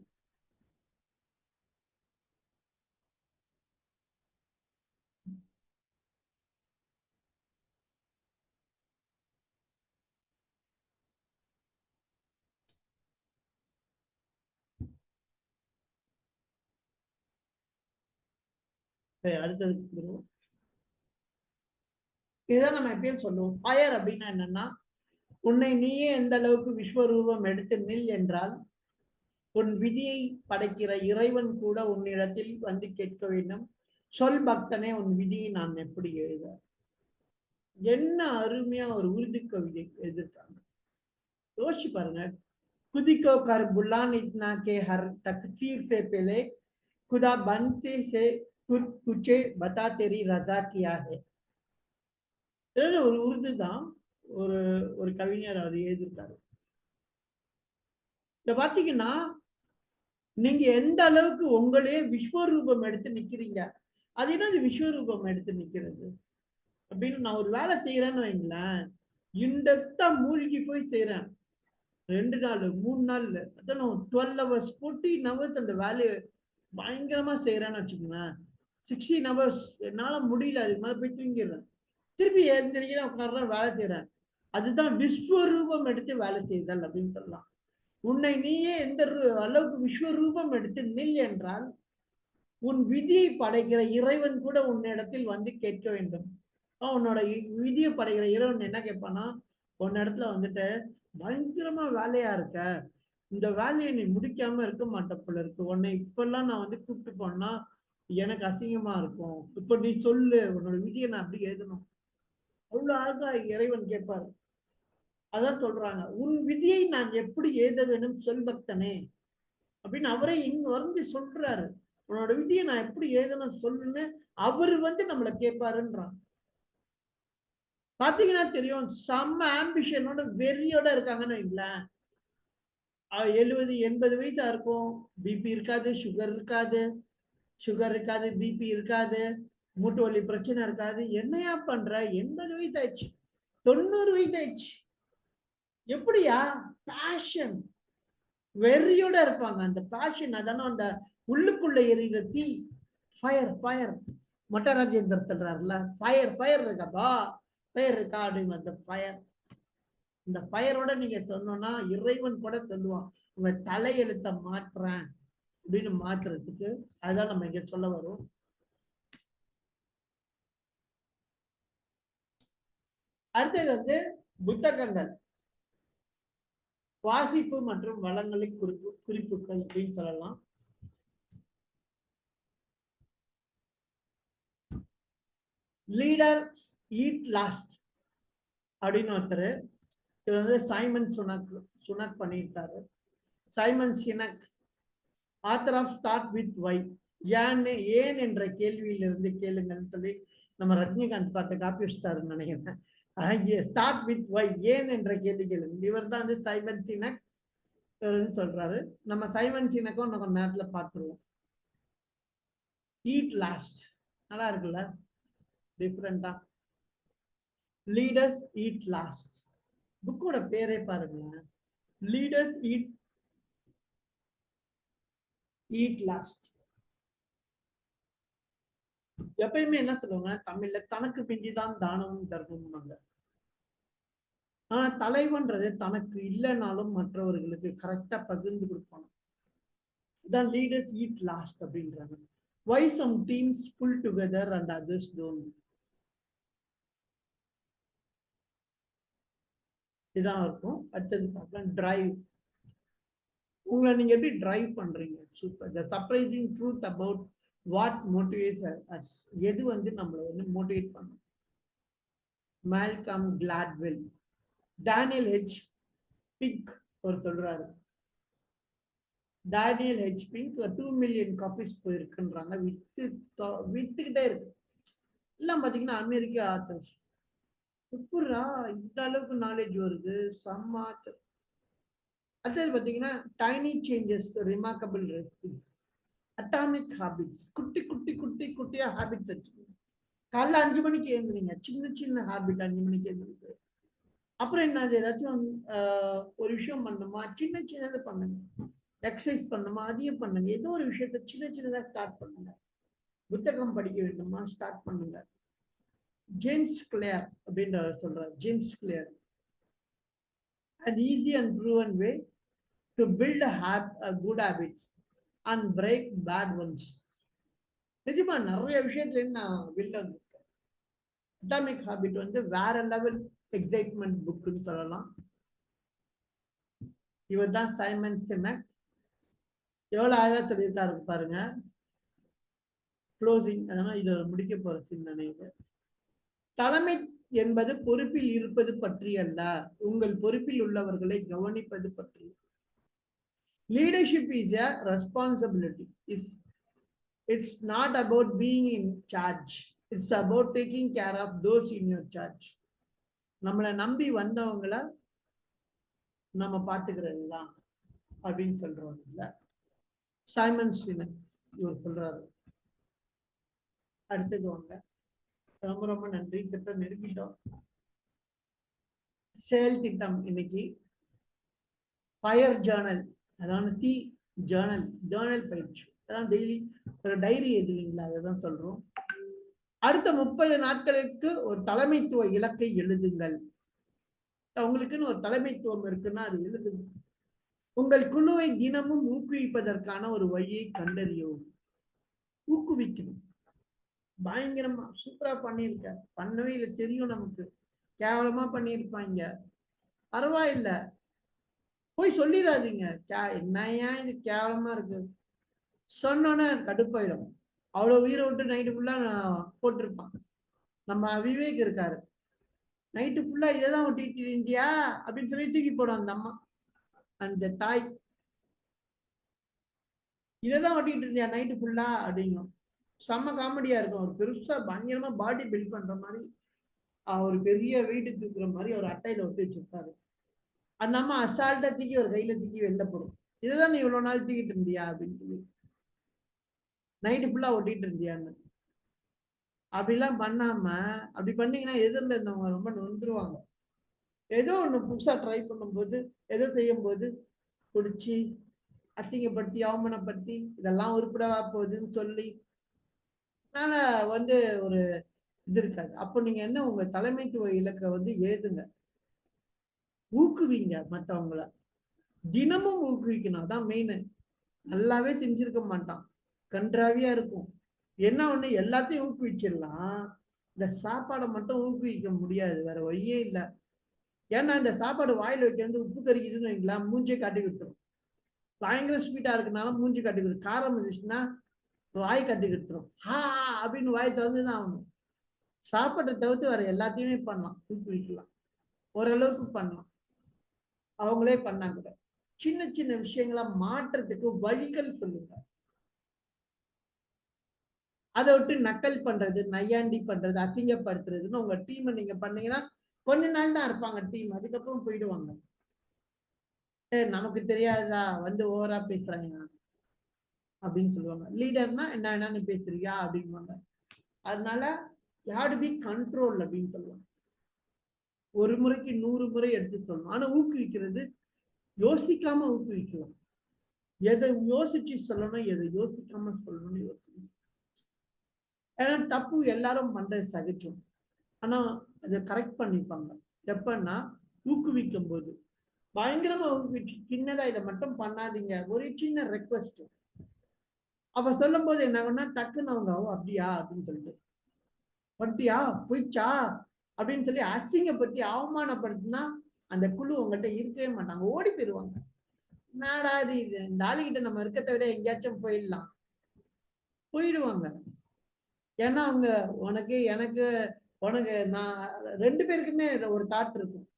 அடுத்தது இதுதான் நம்ம எப்பயும் சொல்லுவோம். ஃபயர் அப்படின்னா என்னன்னா, உன்னை நீயே எந்த அளவுக்கு விஸ்வரூபம் எடுத்து நில் என்றால் உன் விதியை படைக்கிற இறைவன் கூட உன்னிடத்தில் வந்து கேட்க வேண்டும், சொல் பக்தனே உன் விதியை நான் எப்படி எழுத. என்ன அருமையா ஒரு உருது கவிதை எழுதிருக்காங்க, யோசிச்சு பாருங்க. குதிக்கோ கர் புல்லான் இத்னா கே ஹர் தக்சீர் சே பெலே खुदा बनते से खुद कुछे बता तेरी रजा किया है. ஒரு உருது தான், ஒரு ஒரு கவிஞர் அவர் எழுதியிருக்காரு. இத பாத்தீங்கன்னா, நீங்க எந்த அளவுக்கு உங்களே விஸ்வரூபம் எடுத்து நிக்கிறீங்க. அது என்னது விஸ்வரூபம் எடுத்து நிக்கிறது அப்படின்னு, நான் ஒரு வேலை செய்யறேன்னு வைங்களேன், இன்டெப்தா மூழ்கி போய் செய்யறேன். 2 நாள் 3 நாள்ல அதான் 12 hours 14 hours அந்த வேலையை பயங்கரமா செய்யறேன்னு வச்சுக்கோங்களேன். 16 hours என்னால முடியல, அதுக்கு மேல போய் தூங்கிடுறேன். திருப்பி எழுந்திரிக்கிறேன், உட்காடுறேன், வேலை செய்யறேன். அதுதான் விஸ்வரூபம் எடுத்து வேலை செய்தல் அப்படின்னு சொல்லலாம். உன்னை நீயே எந்த அளவுக்கு விஸ்வரூபம் எடுத்து நில் என்றால் உன் விதியை படைக்கிற இறைவன் கூட உன்னிடத்தில் வந்து கேட்க வேண்டும். உன்னோட விதியை படைக்கிற இறைவன் என்ன கேட்பானா, உன்னிடத்துல வந்துட்டு பயங்கரமா வேலையா இருக்க, இந்த வேலையை நீ முடிக்காம இருக்க மாட்ட போல இருக்கு, உன்னை இப்பெல்லாம் நான் வந்து கூப்பிட்டு போனா எனக்கு அசிங்கமா இருக்கும், இப்ப நீ சொல்லு உன்னோட விதியை நான் அப்படி எழுதணும். அவ்வளவு அழகா இறைவன் கேட்பாரு. அதான் சொல்றாங்க, உன் விதியை நான் எப்படி எழுத வேணும் சொல் பக்தனே அப்படின்னு அவரே இங்க வந்து சொல்றாரு. உன்னோட விதியை நான் எப்படி எழுதணும் சொல்லுன்னு அவரு வந்து நம்மளை கேட்பாருன்றான். பாத்தீங்கன்னா தெரியும், செம்ம ஆம்பிஷனோட வெறியோட இருக்காங்கன்னு வைங்களேன். 70-80 வயசா இருக்கும், பிபி இருக்காது, சுகர் இருக்காது, பிபி இருக்காது, மூட்டு வலி பிரச்சனை இருக்காது. என்னையா பண்ற, 80 வயசு ஆயிடுச்சு, 90 வயசு ஆயிடுச்சு, எப்படியா? பேஷன், வெறியோட இருப்பாங்க. அந்த பேஷன் அதான அந்த உள்ளுக்குள்ள எரிகிற தீ, ஃபயர் ஃபயர். மொட்டராஜேந்தர் சொல்றாருல, ஃபயர் ஃபயர் இருக்கப்பா, ஃபயர் இருக்கா அப்படின்னு. அந்த ஃபயர், இந்த ஃபயரோட நீங்க சொன்னோம்னா இறைவன் கூட சொல்லுவான், உங்க தலையெழுத்த மாற்றுறேன் அப்படின்னு மாத்துறதுக்கு. அதுதான் நம்ம இங்க சொல்ல வரும். அடுத்தது வந்து புத்தகங்கள், வாசிப்பு மற்றும் வளங்களை குறிப்புகள் அப்படின்னு சொல்லலாம். லீடர் ஈட் லாஸ்ட் அப்படின்னு ஒருத்தர், இது வந்து சைமன் சுனக் பண்ணியிருக்காரு. Simon Sinek, author of Start with Why, ஏன் என்ற கேள்வியிலிருந்து கேளுங்கன்னு சொல்லி நம்ம ரஜினிகாந்த் பார்த்த காப்பி வச்சுட்டாருன்னு நினைக்கிறேன். ஸ்டார்ட் வித் வை, ஏன் என்ற கேள்வி கேளுங்க. இவர் தான் வந்து சைமன் சினக் சொல்றாரு. நம்ம சைமன் சினக்கும் நம்ம நேரத்துல பார்த்துருவோம். ஈட் லாஸ்ட் நல்லா இருக்குல்ல, டிஃப்ரெண்டா. லீடர்ஸ் ஈட் லாஸ்ட், புக்கோட பேரே பாருங்களேன், லீடர்ஸ் ஈட் லாஸ்ட். எப்பயுமே என்ன சொல்லுவாங்க தமிழ்ல, தனக்கு பிஞ்சிதான் தானமும் தர்மம். ஆனா தலைவன்றது தனக்கு இல்லைனாலும் மற்றவர்களுக்கு கரெக்டா பகிர்ந்து கொடுப்பாங்க. இதான் லீடர்ஸ் ஈட் லாஸ்ட் அப்படின்றாங்க. Why some teams pull together and others don't. இதான் இருக்கும். அடுத்தது பார்க்கலாம், டிரைவ். உங்களை நீங்க எப்படி டிரைவ் பண்றீங்க? Super. The surprising truth about what motivates us. எது வந்து நம்மளை வந்து மோட்டிவேட் பண்ணும்? Malcolm Gladwell, Daniel H Pink ஒரு சொல்றாரு. Daniel H Pink 2 million copies போயிருக்குன்றாங்க, வித்துக்கிட்டே இருக்கு. எல்லாம் பாத்தீங்கன்னா அமெரிக்க ஆத்தர்ஸ். எப்படா இந்த அளவுக்கு நாலேஜ் வருது, செம்ம ஆத்தர். அடுத்தது பார்த்தீங்கன்னா tiny changes remarkable results, atomic habits, குட்டி குட்டி குட்டி குட்டியா ஹாபிட்ஸ் வச்சுக்கோங்க. காலைல 5 மணிக்கு எழுந்துறீங்க, சின்ன சின்ன ஹாபிட் 5 மணிக்கு எழுந்துருக்கு. அப்புறம் என்ன, ஏதாச்சும் ஒரு விஷயம் பண்ணணுமா, சின்ன சின்னதை பண்ணுங்க. எக்ஸசைஸ் பண்ணணுமா, அதையும் பண்ணுங்க. ஏதோ ஒரு விஷயத்த சின்ன சின்னதா ஸ்டார்ட் பண்ணுங்க. புத்தகம் படிக்க வேண்டுமா, ஸ்டார்ட் பண்ணுங்க. ஜேம்ஸ் கிளியர் அப்படின்றவர் சொல்றார். James clear, an easy and proven way to build a good habits and break bad ones. நிஜமா நிறைய விஷயத்துல நான் வெளில வந்திருக்கேன். அட்டாமிக் ஹாபிட் வந்து வேற லெவல் எக்ஸைட்மெண்ட் புக்குன்னு சொல்லலாம். இவர் தான் சைமன் சினக். எவ்வளவு அழகா சொல்லியிருக்காரு பாருங்க. க்ளோசிங், அதனால இதை முடிக்க போற சிந்தனை. தலைமை என்பது பொறுப்பில் இருப்பது பற்றி அல்ல, உங்கள் பொறுப்பில் உள்ளவர்களை கவனிப்பது பற்றி. Leadership is a responsibility. It's not about being in charge. It's about taking care of those in your charge. நம்மளை நம்பி வந்தவங்கள நம்ம பார்த்துக்கிறது தான் அப்படின்னு சொல்றோம் இல்ல, சைமன் சினக் இவர் சொல்றாரு. அடுத்தது வாங்க. ரொம்ப ரொம்ப நன்றி. திட்டம் நெருங்கிட்டோம். செயல் திட்டம் இன்னைக்கு ஃபயர் ஜேர்னல், அதாவது தீ ஜேர்னல் பயிற்சி. அதான் டெய்லி ஒரு டைரி எழுதுவீங்களா, அதான் சொல்றோம். அடுத்த 30 நாட்களுக்கு ஒரு தலைமைத்துவ இலக்கை எழுதுங்கள். உங்களுக்குன்னு ஒரு தலைமைத்துவம் இருக்குன்னா அது எழுதுங்க. உங்கள் குழுவை தினமும் ஊக்குவிப்பதற்கான ஒரு வழியை கண்டறியவும். ஊக்குவிக்கணும். பயங்கரமா சூப்பரா பண்ணியிருக்க, பண்ணவே இல்லை தெரியும் நமக்கு, கேவலமா பண்ணியிருப்பாங்க, பரவாயில்ல, போய் சொல்லிடாதீங்க என்னையா இது கேவலமா இருக்கு சொன்னோன்னே கடுப்பாயிடும். அவ்வளவு உயிரை விட்டு நைட்டு ஃபுல்லா போட்டிருப்பான். நம்ம விவேக் இருக்காரு, நைட்டு ஃபுல்லா இதைதான் ஒட்டிட்டு இருந்தியா அப்படின்னு சொல்லி தூக்கி போடும் அந்த அம்மா, அந்த தாய். இதைதான் ஒட்டிட்டு இருந்தியா நைட்டு ஃபுல்லா அப்படிங்கும். செம்ம காமெடியா இருக்கும். ஒரு பெருசா பயங்கரமா பாடி பில்ட் பண்ற மாதிரி, ஒரு பெரிய வெயிட்டு தூக்குற மாதிரி ஒரு அட்டையில ஒட்டி வச்சிருப்பாரு. அந்த அம்மா அசால்ட்டா தூக்கி ஒரு கையில தூக்கி வெளில போடும். இதுதான் நீ இவ்வளவு நாள் தூக்கிட்டு இருந்தியா அப்படின்னு சொல்லி, நைட்டு ஃபுல்லா ஒட்டிட்டு இருந்தியான்னு. அப்படிலாம் பண்ணாம, அப்படி பண்ணீங்கன்னா எதிரில் இருந்தவங்க ரொம்ப நொந்துருவாங்க. ஏதோ ஒண்ணு புதுசா ட்ரை பண்ணும்போது, ஏதோ செய்யும் போது பிடிச்சி அசிங்கப்படுத்தி அவமானப்படுத்தி இதெல்லாம் உருப்படவா போகுதுன்னு சொல்லி வந்து ஒரு இது இருக்காது. அப்போ நீங்க என்ன, உங்க தலைமைத்துவ இலக்கை வந்து ஏதுங்க, ஊக்குவிங்க. மற்றவங்கள தினமும் ஊக்குவிக்கணும், அதான் மெயின். நல்லாவே செஞ்சிருக்க மாட்டான், கன்றாவியா இருக்கும். என்ன ஒண்ணு, எல்லாத்தையும் ஊக்குவிச்சிடலாம், இந்த சாப்பாடை மட்டும் ஊக்குவிக்க முடியாது, வேற வழியே இல்லை. ஏன்னா இந்த சாப்பாடு வாயில வைக்கிறது உப்பு கறிக்குதுன்னு வைங்களா, மூஞ்சே காட்டி கொடுத்துரும். பயங்கர ஸ்வீட்டா இருக்குனால மூஞ்சி காட்டி கொடுத்துரும், காரம் இருந்துச்சுன்னா வாய் காட்டி கொடுத்துரும். அப்படின்னு வாய் திறந்துதான் ஆகணும். சாப்பாட்டை தவிர்த்து வேற எல்லாத்தையுமே பண்ணலாம், ஊக்குவிக்கலாம், ஓரளவுக்கு பண்ணலாம். அவங்களே பண்ணாங்க. சின்ன சின்ன விஷயங்களா மாற்றத்துக்கு வழிகள் சொல்லுங்க. அதை விட்டு நக்கல் பண்றது, நையாண்டி பண்றது, அசிங்கப்படுத்துறதுன்னு உங்க டீமை நீங்க பண்ணீங்கன்னா கொஞ்ச நாள் தான் இருப்பாங்க டீம், அதுக்கப்புறம் போயிடுவாங்க. நமக்கு தெரியாதா, வந்து ஓவரா பேசுறாங்க அப்படின்னு சொல்லுவாங்க. லீடர்னா என்ன நீ பேசுறியா அப்படிங்குவாங்க. அதனால யாரு பி கண்ட்ரோல் அப்படின்னு சொல்லுவாங்க. ஒரு முறைக்கு 100 முறை எடுத்து சொல்லணும். ஆனா ஊக்குவிக்கிறது யோசிக்காம ஊக்குவிக்கலாம். எதை யோசிச்சு சொல்லணும், எதை யோசிக்காம சொல்லணும்னு யோசிக்கணும். ஏன்னா தப்பு எல்லாரும் பண்றது சகிச்சோம், ஆனா அதை கரெக்ட் பண்ணிப்பாங்க. எப்பன்னா ஊக்குவிக்கும் போது பயங்கரமா ஊக்குவிச்சு, சின்னதா இதை மட்டும் பண்ணாதீங்க, ஒரு சின்ன ரெக்வஸ்ட். அப்ப சொல்லும் போது என்ன ஆகும்னா, டக்குன்னு அவங்க அப்படியா அப்படின்னு சொல்லிட்டு, பட்டியா போயிச்சா அப்படின்னு சொல்லி அசிங்கப்படுத்தி அவமானப்படுத்தினா அந்த குழு உங்கள்கிட்ட இருக்கவே மாட்டாங்க, ஓடி போயிடுவாங்க. நாடா இது, இந்த ஆளுகிட்ட நம்ம இருக்கத்தை விட எங்கேயாச்சும் போயிடுவாங்க. ஏன்னா அவங்க உனக்கு எனக்கு நான் 2 பேருக்குமே ஒரு தாட் இருக்கும்.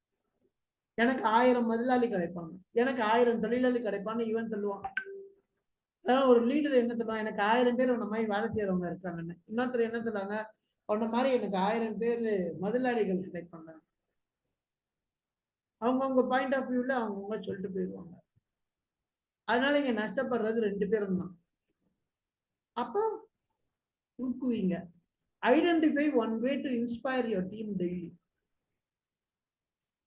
எனக்கு 1000 முதலாளி கிடைப்பாங்க, எனக்கு 1000 தொழிலாளி கிடைப்பான்னு இவன் சொல்லுவான். அதான் ஒரு லீடர் என்ன சொல்லுவான், எனக்கு 1000 பேர் உன்ன மாதிரி வேலை செய்யறவங்க இருக்காங்கன்னு. இன்னொருத்தர் என்ன சொல்லுவாங்க, உன்ன மாதிரி எனக்கு 1000 பேர் முதலாளிகள் கிடைப்பாங்க. அவங்கவுங்க பாயிண்ட் ஆஃப் வியூல அவங்கவுங்க சொல்லிட்டு போயிடுவாங்க. அதனால இங்க நஷ்டப்படுறது 2 பேரும் தான். அப்போ ஊக்குவீங்க. Identify one way to inspire your team daily.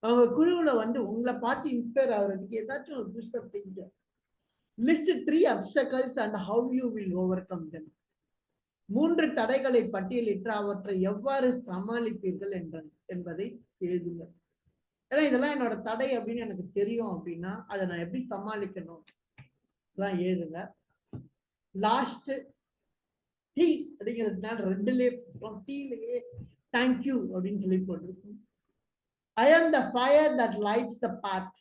அவங்க குழுவுல வந்து உங்களை பார்த்து இன்ஸ்பயர் ஆகுறதுக்கு ஏதாச்சும் ஒரு புதுசா செய்யுங்க. List 3 obstacles and how you will overcome them. 3 தடைகளை பட்டியலிட்டு அவற்றை எவ்வாறு சமாளிப்பீர்கள் என்பதை எழுதுங்க. ஏன்னா இதெல்லாம் என்னோட தடை அப்படின்னு எனக்கு தெரியும் அப்படின்னா அதை நான் எப்படி சமாளிக்கணும் எல்லாம் எழுதுங்க. லாஸ்ட் டீ அப்படிங்கிறதுனால 2லயே டீலயே தேங்க்யூ அப்படின்னு சொல்லி போட்டிருக்கோம். I am the fire that lights the path.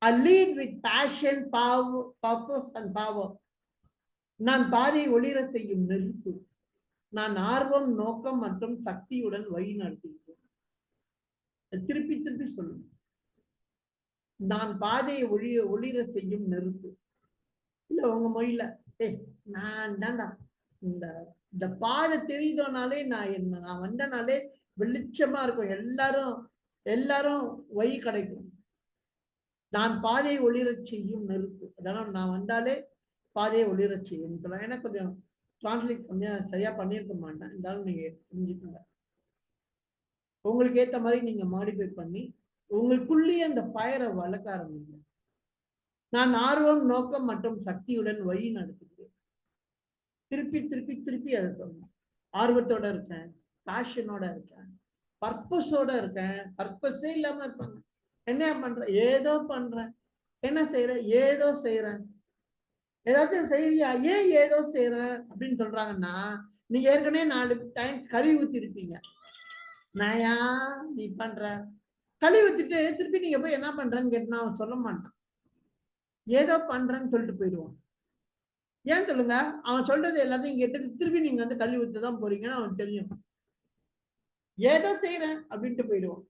I lead with passion, power, purpose and power. நான் பாதை ஒளிர செய்யும் நெருப்பு. நான் ஆர்வம், நோக்கம் மற்றும் சக்தியுடன் வழி நடத்துகிறேன். திருப்பி திருப்பி சொல்லுங்க. நான் பாதையை ஒளிர செய்யும் நெருப்பு. இல்ல உங்க மொழியில நான் தான்டா இந்த பாதை தெரியுதோனாலே நான் வந்தனாலே வெளிச்சமா இருக்கும். எல்லாரும் வழி கிடைக்கும். நான் பாதையை ஒளிர செய்யும் நெருப்பு. அதனால நான் வந்தாலே பாதையை ஒளிர செய்யும். ஏன்னா கொஞ்சம் டிரான்ஸ்லேட் கொஞ்சம் சரியா பண்ணியிருக்க மாட்டேன். இருந்தாலும் நீங்க புரிஞ்சுக்கோங்க. உங்களுக்கு ஏத்த மாதிரி நீங்க மாடிஃபை பண்ணி உங்களுக்குள்ளேயே அந்த பயரை வளர்க்க ஆரம்பிங்க. நான் ஆர்வம், நோக்கம் மற்றும் சக்தியுடன் வழி நடத்துகிறேன். திருப்பி திருப்பி திருப்பி அதை சொல்லணும். ஆர்வத்தோட இருக்கேன், பேஷனோட இருக்கேன், பர்பஸோட இருக்கேன். பர்பஸே இல்லாம இருப்பாங்க. என்ன பண்றேன்? ஏதோ பண்றேன். என்ன செய்யறேன்? ஏதோ செய்யறேன். ஏதாச்சும் செய்யறியா? ஏன் ஏதோ செய்யறேன் அப்படின்னு சொல்றாங்கன்னா நீங்க ஏற்கனவே 4 டைம் கறி ஊத்தி இருப்பீங்க. நாயா நீ பண்ற கழுவி ஊத்திட்டு திருப்பி நீங்க போய் என்ன பண்றேன்னு கேட்டா அவன் சொல்ல மாட்டான். ஏதோ பண்றேன்னு சொல்லிட்டு போயிடுவான். ஏன் சொல்லுங்க? அவன் சொல்றது எல்லாத்தையும் கேட்டு திருப்பி நீங்க வந்து கழுவி ஊத்ததான் போறீங்கன்னு அவன் தெரியும். ஏதோ செய்யறேன் அப்படின்ட்டு போயிடுவான்.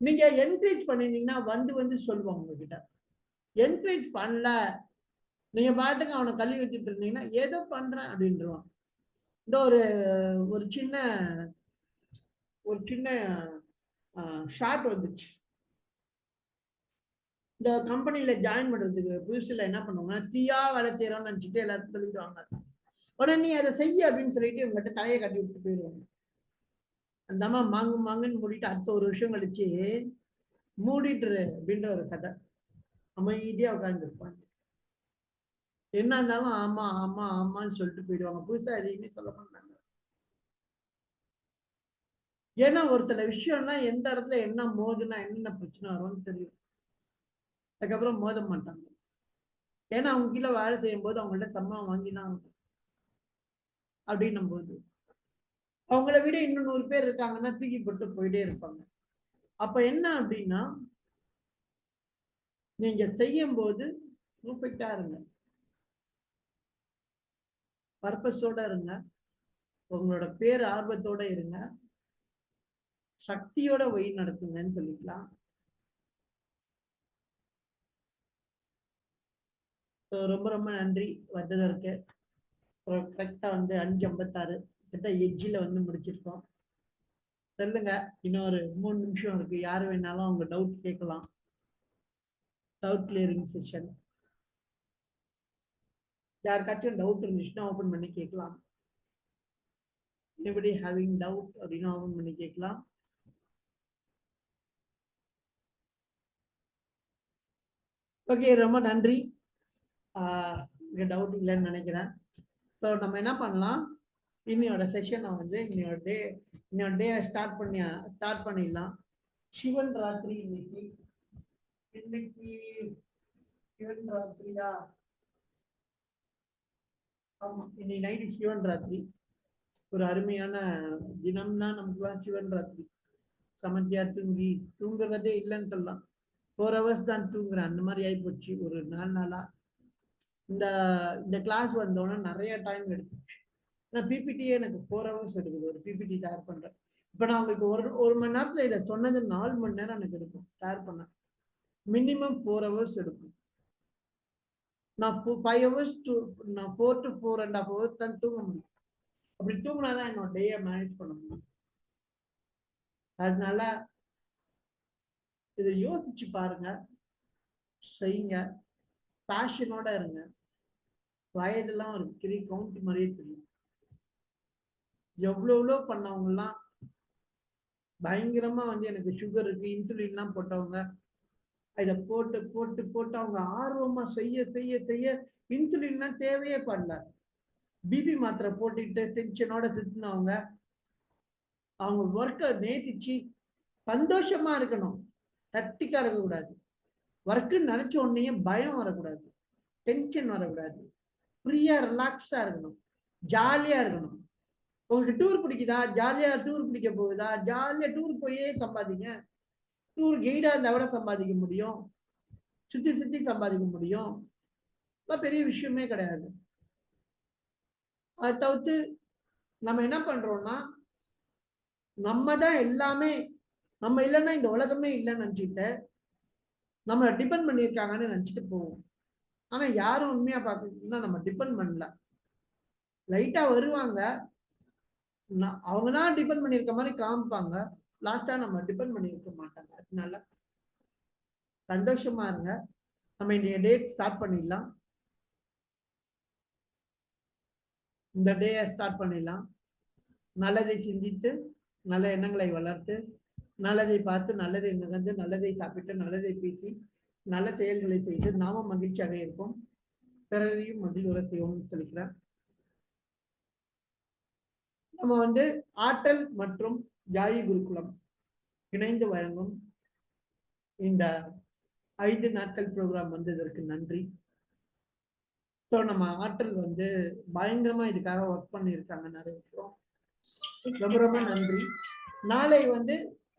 நீங்க என்கரேஜ் பண்ணிருந்தீங்கன்னா வந்து சொல்லுவாங்க உங்ககிட்ட. என்கரேஜ் பண்ணல, நீங்க பாட்டுக்கு அவனை கழுவி வச்சுட்டு இருந்தீங்கன்னா ஏதோ பண்றேன் அப்படின்றான். இந்த ஒரு சின்ன ஷார்ட் வந்துச்சு. இந்த கம்பெனியில ஜாயின் பண்றதுக்கு புதுசுல என்ன பண்ணுவாங்க, தீயா வேலை செய்யறோம்னு நினைச்சிட்டு எல்லாத்தையும் சொல்லிடுவாங்க. உடனே நீ அதை செய்ய அப்படின்னு சொல்லிட்டு இவங்ககிட்ட தலையை கட்டி விட்டு போயிடுவாங்க. அந்த அம்மா மாங்குன்னு மூடிட்டு அடுத்த ஒரு விஷயம் கழிச்சு மூடிட்டுரு அப்படின்ற ஒரு கதை. அமைதியா உட்கார்ந்துருப்பாங்க. என்ன இருந்தாலும் ஆமா ஆமா ஆமான்னு சொல்லிட்டு போயிடுவாங்க. புதுசா எதையுமே சொல்ல மாட்டாங்க. ஏன்னா ஒரு சில விஷயம்னா எந்த இடத்துல என்ன மோதுனா என்னென்ன பிரச்சனை வரும்னு தெரியும். அதுக்கப்புறம் மோத மாட்டாங்க. ஏன்னா அவங்க கீழே வேலை செய்யும் போது அவங்கள்ட்ட சம்பளம் வாங்கிதான் அப்படின்னும் போது அவங்கள விட இன்னும் 100 பேர் இருக்காங்கன்னா தூக்கி போட்டு போயிட்டே இருப்பாங்க. அப்ப என்ன அப்படின்னா நீங்க செய்யும் போது பர்ஃபெக்டா இருங்க, பர்பஸோட இருங்க, உங்களோட பேர் ஆர்வத்தோட இருங்க, சக்தியோட வழி நடத்துங்கன்னு சொல்லிக்கலாம். ரொம்ப ரொம்ப நன்றி வந்ததற்கு. கரெக்டா வந்து 5:56 கிட்ட எட்ஜில் வந்து முடிச்சிருக்கோம். சொல்லுங்க, இன்னொரு 3 நிமிஷம் இருக்கு. யாரு வேணாலும் அவங்க டவுட் கேட்கலாம். Doubt clearing session. யாருக்காச்சும் டவுட் இருந்துச்சுன்னா ஓபன் பண்ணி கேட்கலாம். anybody having doubt அப்படின்னா ஓபன் பண்ணி கேட்கலாம். ஓகே, ரொம்ப நன்றி. டவுட் இல்லைன்னு நினைக்கிறேன். ஸோ நம்ம என்ன பண்ணலாம், இன்னையோட செஷனை வந்து இன்னொரு டே ஸ்டார்ட் பண்ணிடலாம். சிவன் ராத்திரி இன்னைக்கு சிவன் ராத்திரியா? ஆமா, இன்னைக்கு நைட்டு சிவன் ராத்திரி. ஒரு அருமையான தினம்னா நமக்குலாம் சிவன் ராத்திரி. சமத்தியா தூங்குறதே இல்லைன்னு சொல்லலாம். 4 hours தான் தூங்குறேன். அந்த மாதிரி ஆயிப்போச்சு ஒரு 4 நாளா. இந்த கிளாஸ் வந்தோன்னா நிறைய டைம் எடுத்துச்சு. நான் பிபிடியே எனக்கு 4 hours எடுக்குது ஒரு பிபிடி தயார் பண்றேன். இப்ப நான் உங்களுக்கு ஒரு மணி நேரத்துல இதை சொன்னது 4 மணி நேரம் எனக்கு எடுக்கும் தயார் பண்ண. மினிமம் 4 hours எடுக்கும். நான் 5 hours நான் 4 to 4.5 hours தான் தூங்க முடியும். அப்படி தூங்கினாதான் என்னோட டேயை மேனேஜ் பண்ண முடியும். அதனால இதை யோசிச்சு பாருங்க. செய்யுங்க, பேஷனோட இருங்க. வயதெல்லாம் ஒரு பெரிய கவுண்ட் மாதிரியே தெரியும். எவ்வளோ பண்ணவங்க எல்லாம் பயங்கரமா வந்து எனக்கு சுகர் இருக்கு, இன்சுலின்லாம் போட்டவங்க இதை போட்டு போட்டு போட்டு அவங்க ஆர்வமா செய்ய செய்ய செய்ய இன்சுலின்லாம் தேவையே படல. பிபி மாத்திரை போட்டுட்டு டென்ஷனோட சுத்தினவங்க அவங்க ஒர்க்கை நேசிச்சு சந்தோஷமா இருக்கணும், தட்டிக்கா இருக்கக்கூடாது. ஒர்க்குன்னு நினைச்ச உடனே பயம் வரக்கூடாது, டென்ஷன் வரக்கூடாது, ஃப்ரீயா ரிலாக்ஸா இருக்கணும், ஜாலியா இருக்கணும். உங்களுக்கு டூர் பிடிக்குதா, ஜாலியா டூர் பிடிக்க போகுதா, ஜாலியா டூர் போயே சம்பாதிங்க. டூர் கைடா இருந்தா கூட சம்பாதிக்க முடியும், சுத்தி சுத்தி சம்பாதிக்க முடியும். பெரிய விஷயமே கிடையாது. அதை தவிர்த்து நம்ம என்ன பண்றோம்னா, நம்ம தான் எல்லாமே, நம்ம இல்லைன்னா இந்த உலகமே இல்லைன்னு நினைச்சுட்டு நம்ம டிபெண்ட் பண்ணியிருக்காங்கன்னு நினைச்சிட்டு போவோம். ஆனா யாரும் உண்மையா பாத்தீங்கன்னா நம்ம டிபெண்ட் பண்ணல. லைட்டா வருவாங்க, அவங்க தான் டிபெண்ட் பண்ணியிருக்க மாதிரி காமிப்பாங்க, லாஸ்டா நம்ம டிபெண்ட் பண்ணியிருக்க மாட்டாங்க. அதனால சந்தோஷமா இருங்க. நம்ம இந்த டேட் ஸ்டார்ட் பண்ணிடலாம். இந்த டேயை ஸ்டார்ட் பண்ணிடலாம். நல்லதை சிந்தித்து நல்ல எண்ணங்களை வளர்த்து நல்லதை பார்த்து நல்லதை நிகழ்ந்து நல்லதை சாப்பிட்டு நல்லதை பேசி நல்ல செயல்களை செய்து நாம மகிழ்ச்சியாக இருப்போம், பிறரையும் மகிழ்வுற செய்வோம்னு சொல்லிக்கிறேன். நம்ம வந்து ஆற்றல் மற்றும் யாழி குருகுலம் இணைந்து வழங்கும் இந்த 5 நாட்கள் ப்ரோக்ராம் வந்ததற்கு நன்றி. ஸோ நம்ம ஆற்றல் வந்து பயங்கரமா இதுக்காக ஒர்க் பண்ணியிருக்காங்க நிறைய விஷயம். ரொம்ப ரொம்ப நன்றி. நாளை வந்து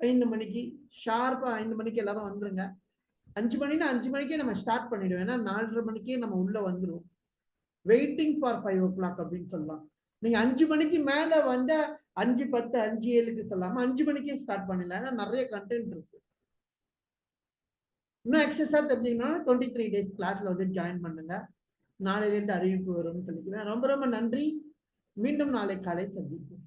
5 மணிக்கு ஷார்ப்பா 5 மணிக்கு எல்லாரும் வந்துருங்க. 5 மணினா 5 மணிக்கே நம்ம ஸ்டார்ட் பண்ணிடுவோம். ஏன்னா 4:30 மணிக்கே நம்ம உள்ள வந்துடும். வெயிட்டிங் ஃபார் 5 o'clock அப்படின்னு சொல்லலாம். நீங்க 5 மணிக்கு மேல வந்த 5:10 5:07க்கு சொல்லாம 5 மணிக்கே ஸ்டார்ட் பண்ணிடலாம். ஏன்னா நிறைய கண்டென்ட் இருக்கு. இன்னும் எக்ஸஸா தெரிஞ்சுக்கணும்னா 23 days கிளாஸ்ல வந்து ஜாயின் பண்ணுங்க. நாளையிலேருந்து அறிவிப்பு வரும்னு சொல்லிக்கிறேன். ரொம்ப ரொம்ப நன்றி. மீண்டும் நாளை காலை சந்திப்போம்.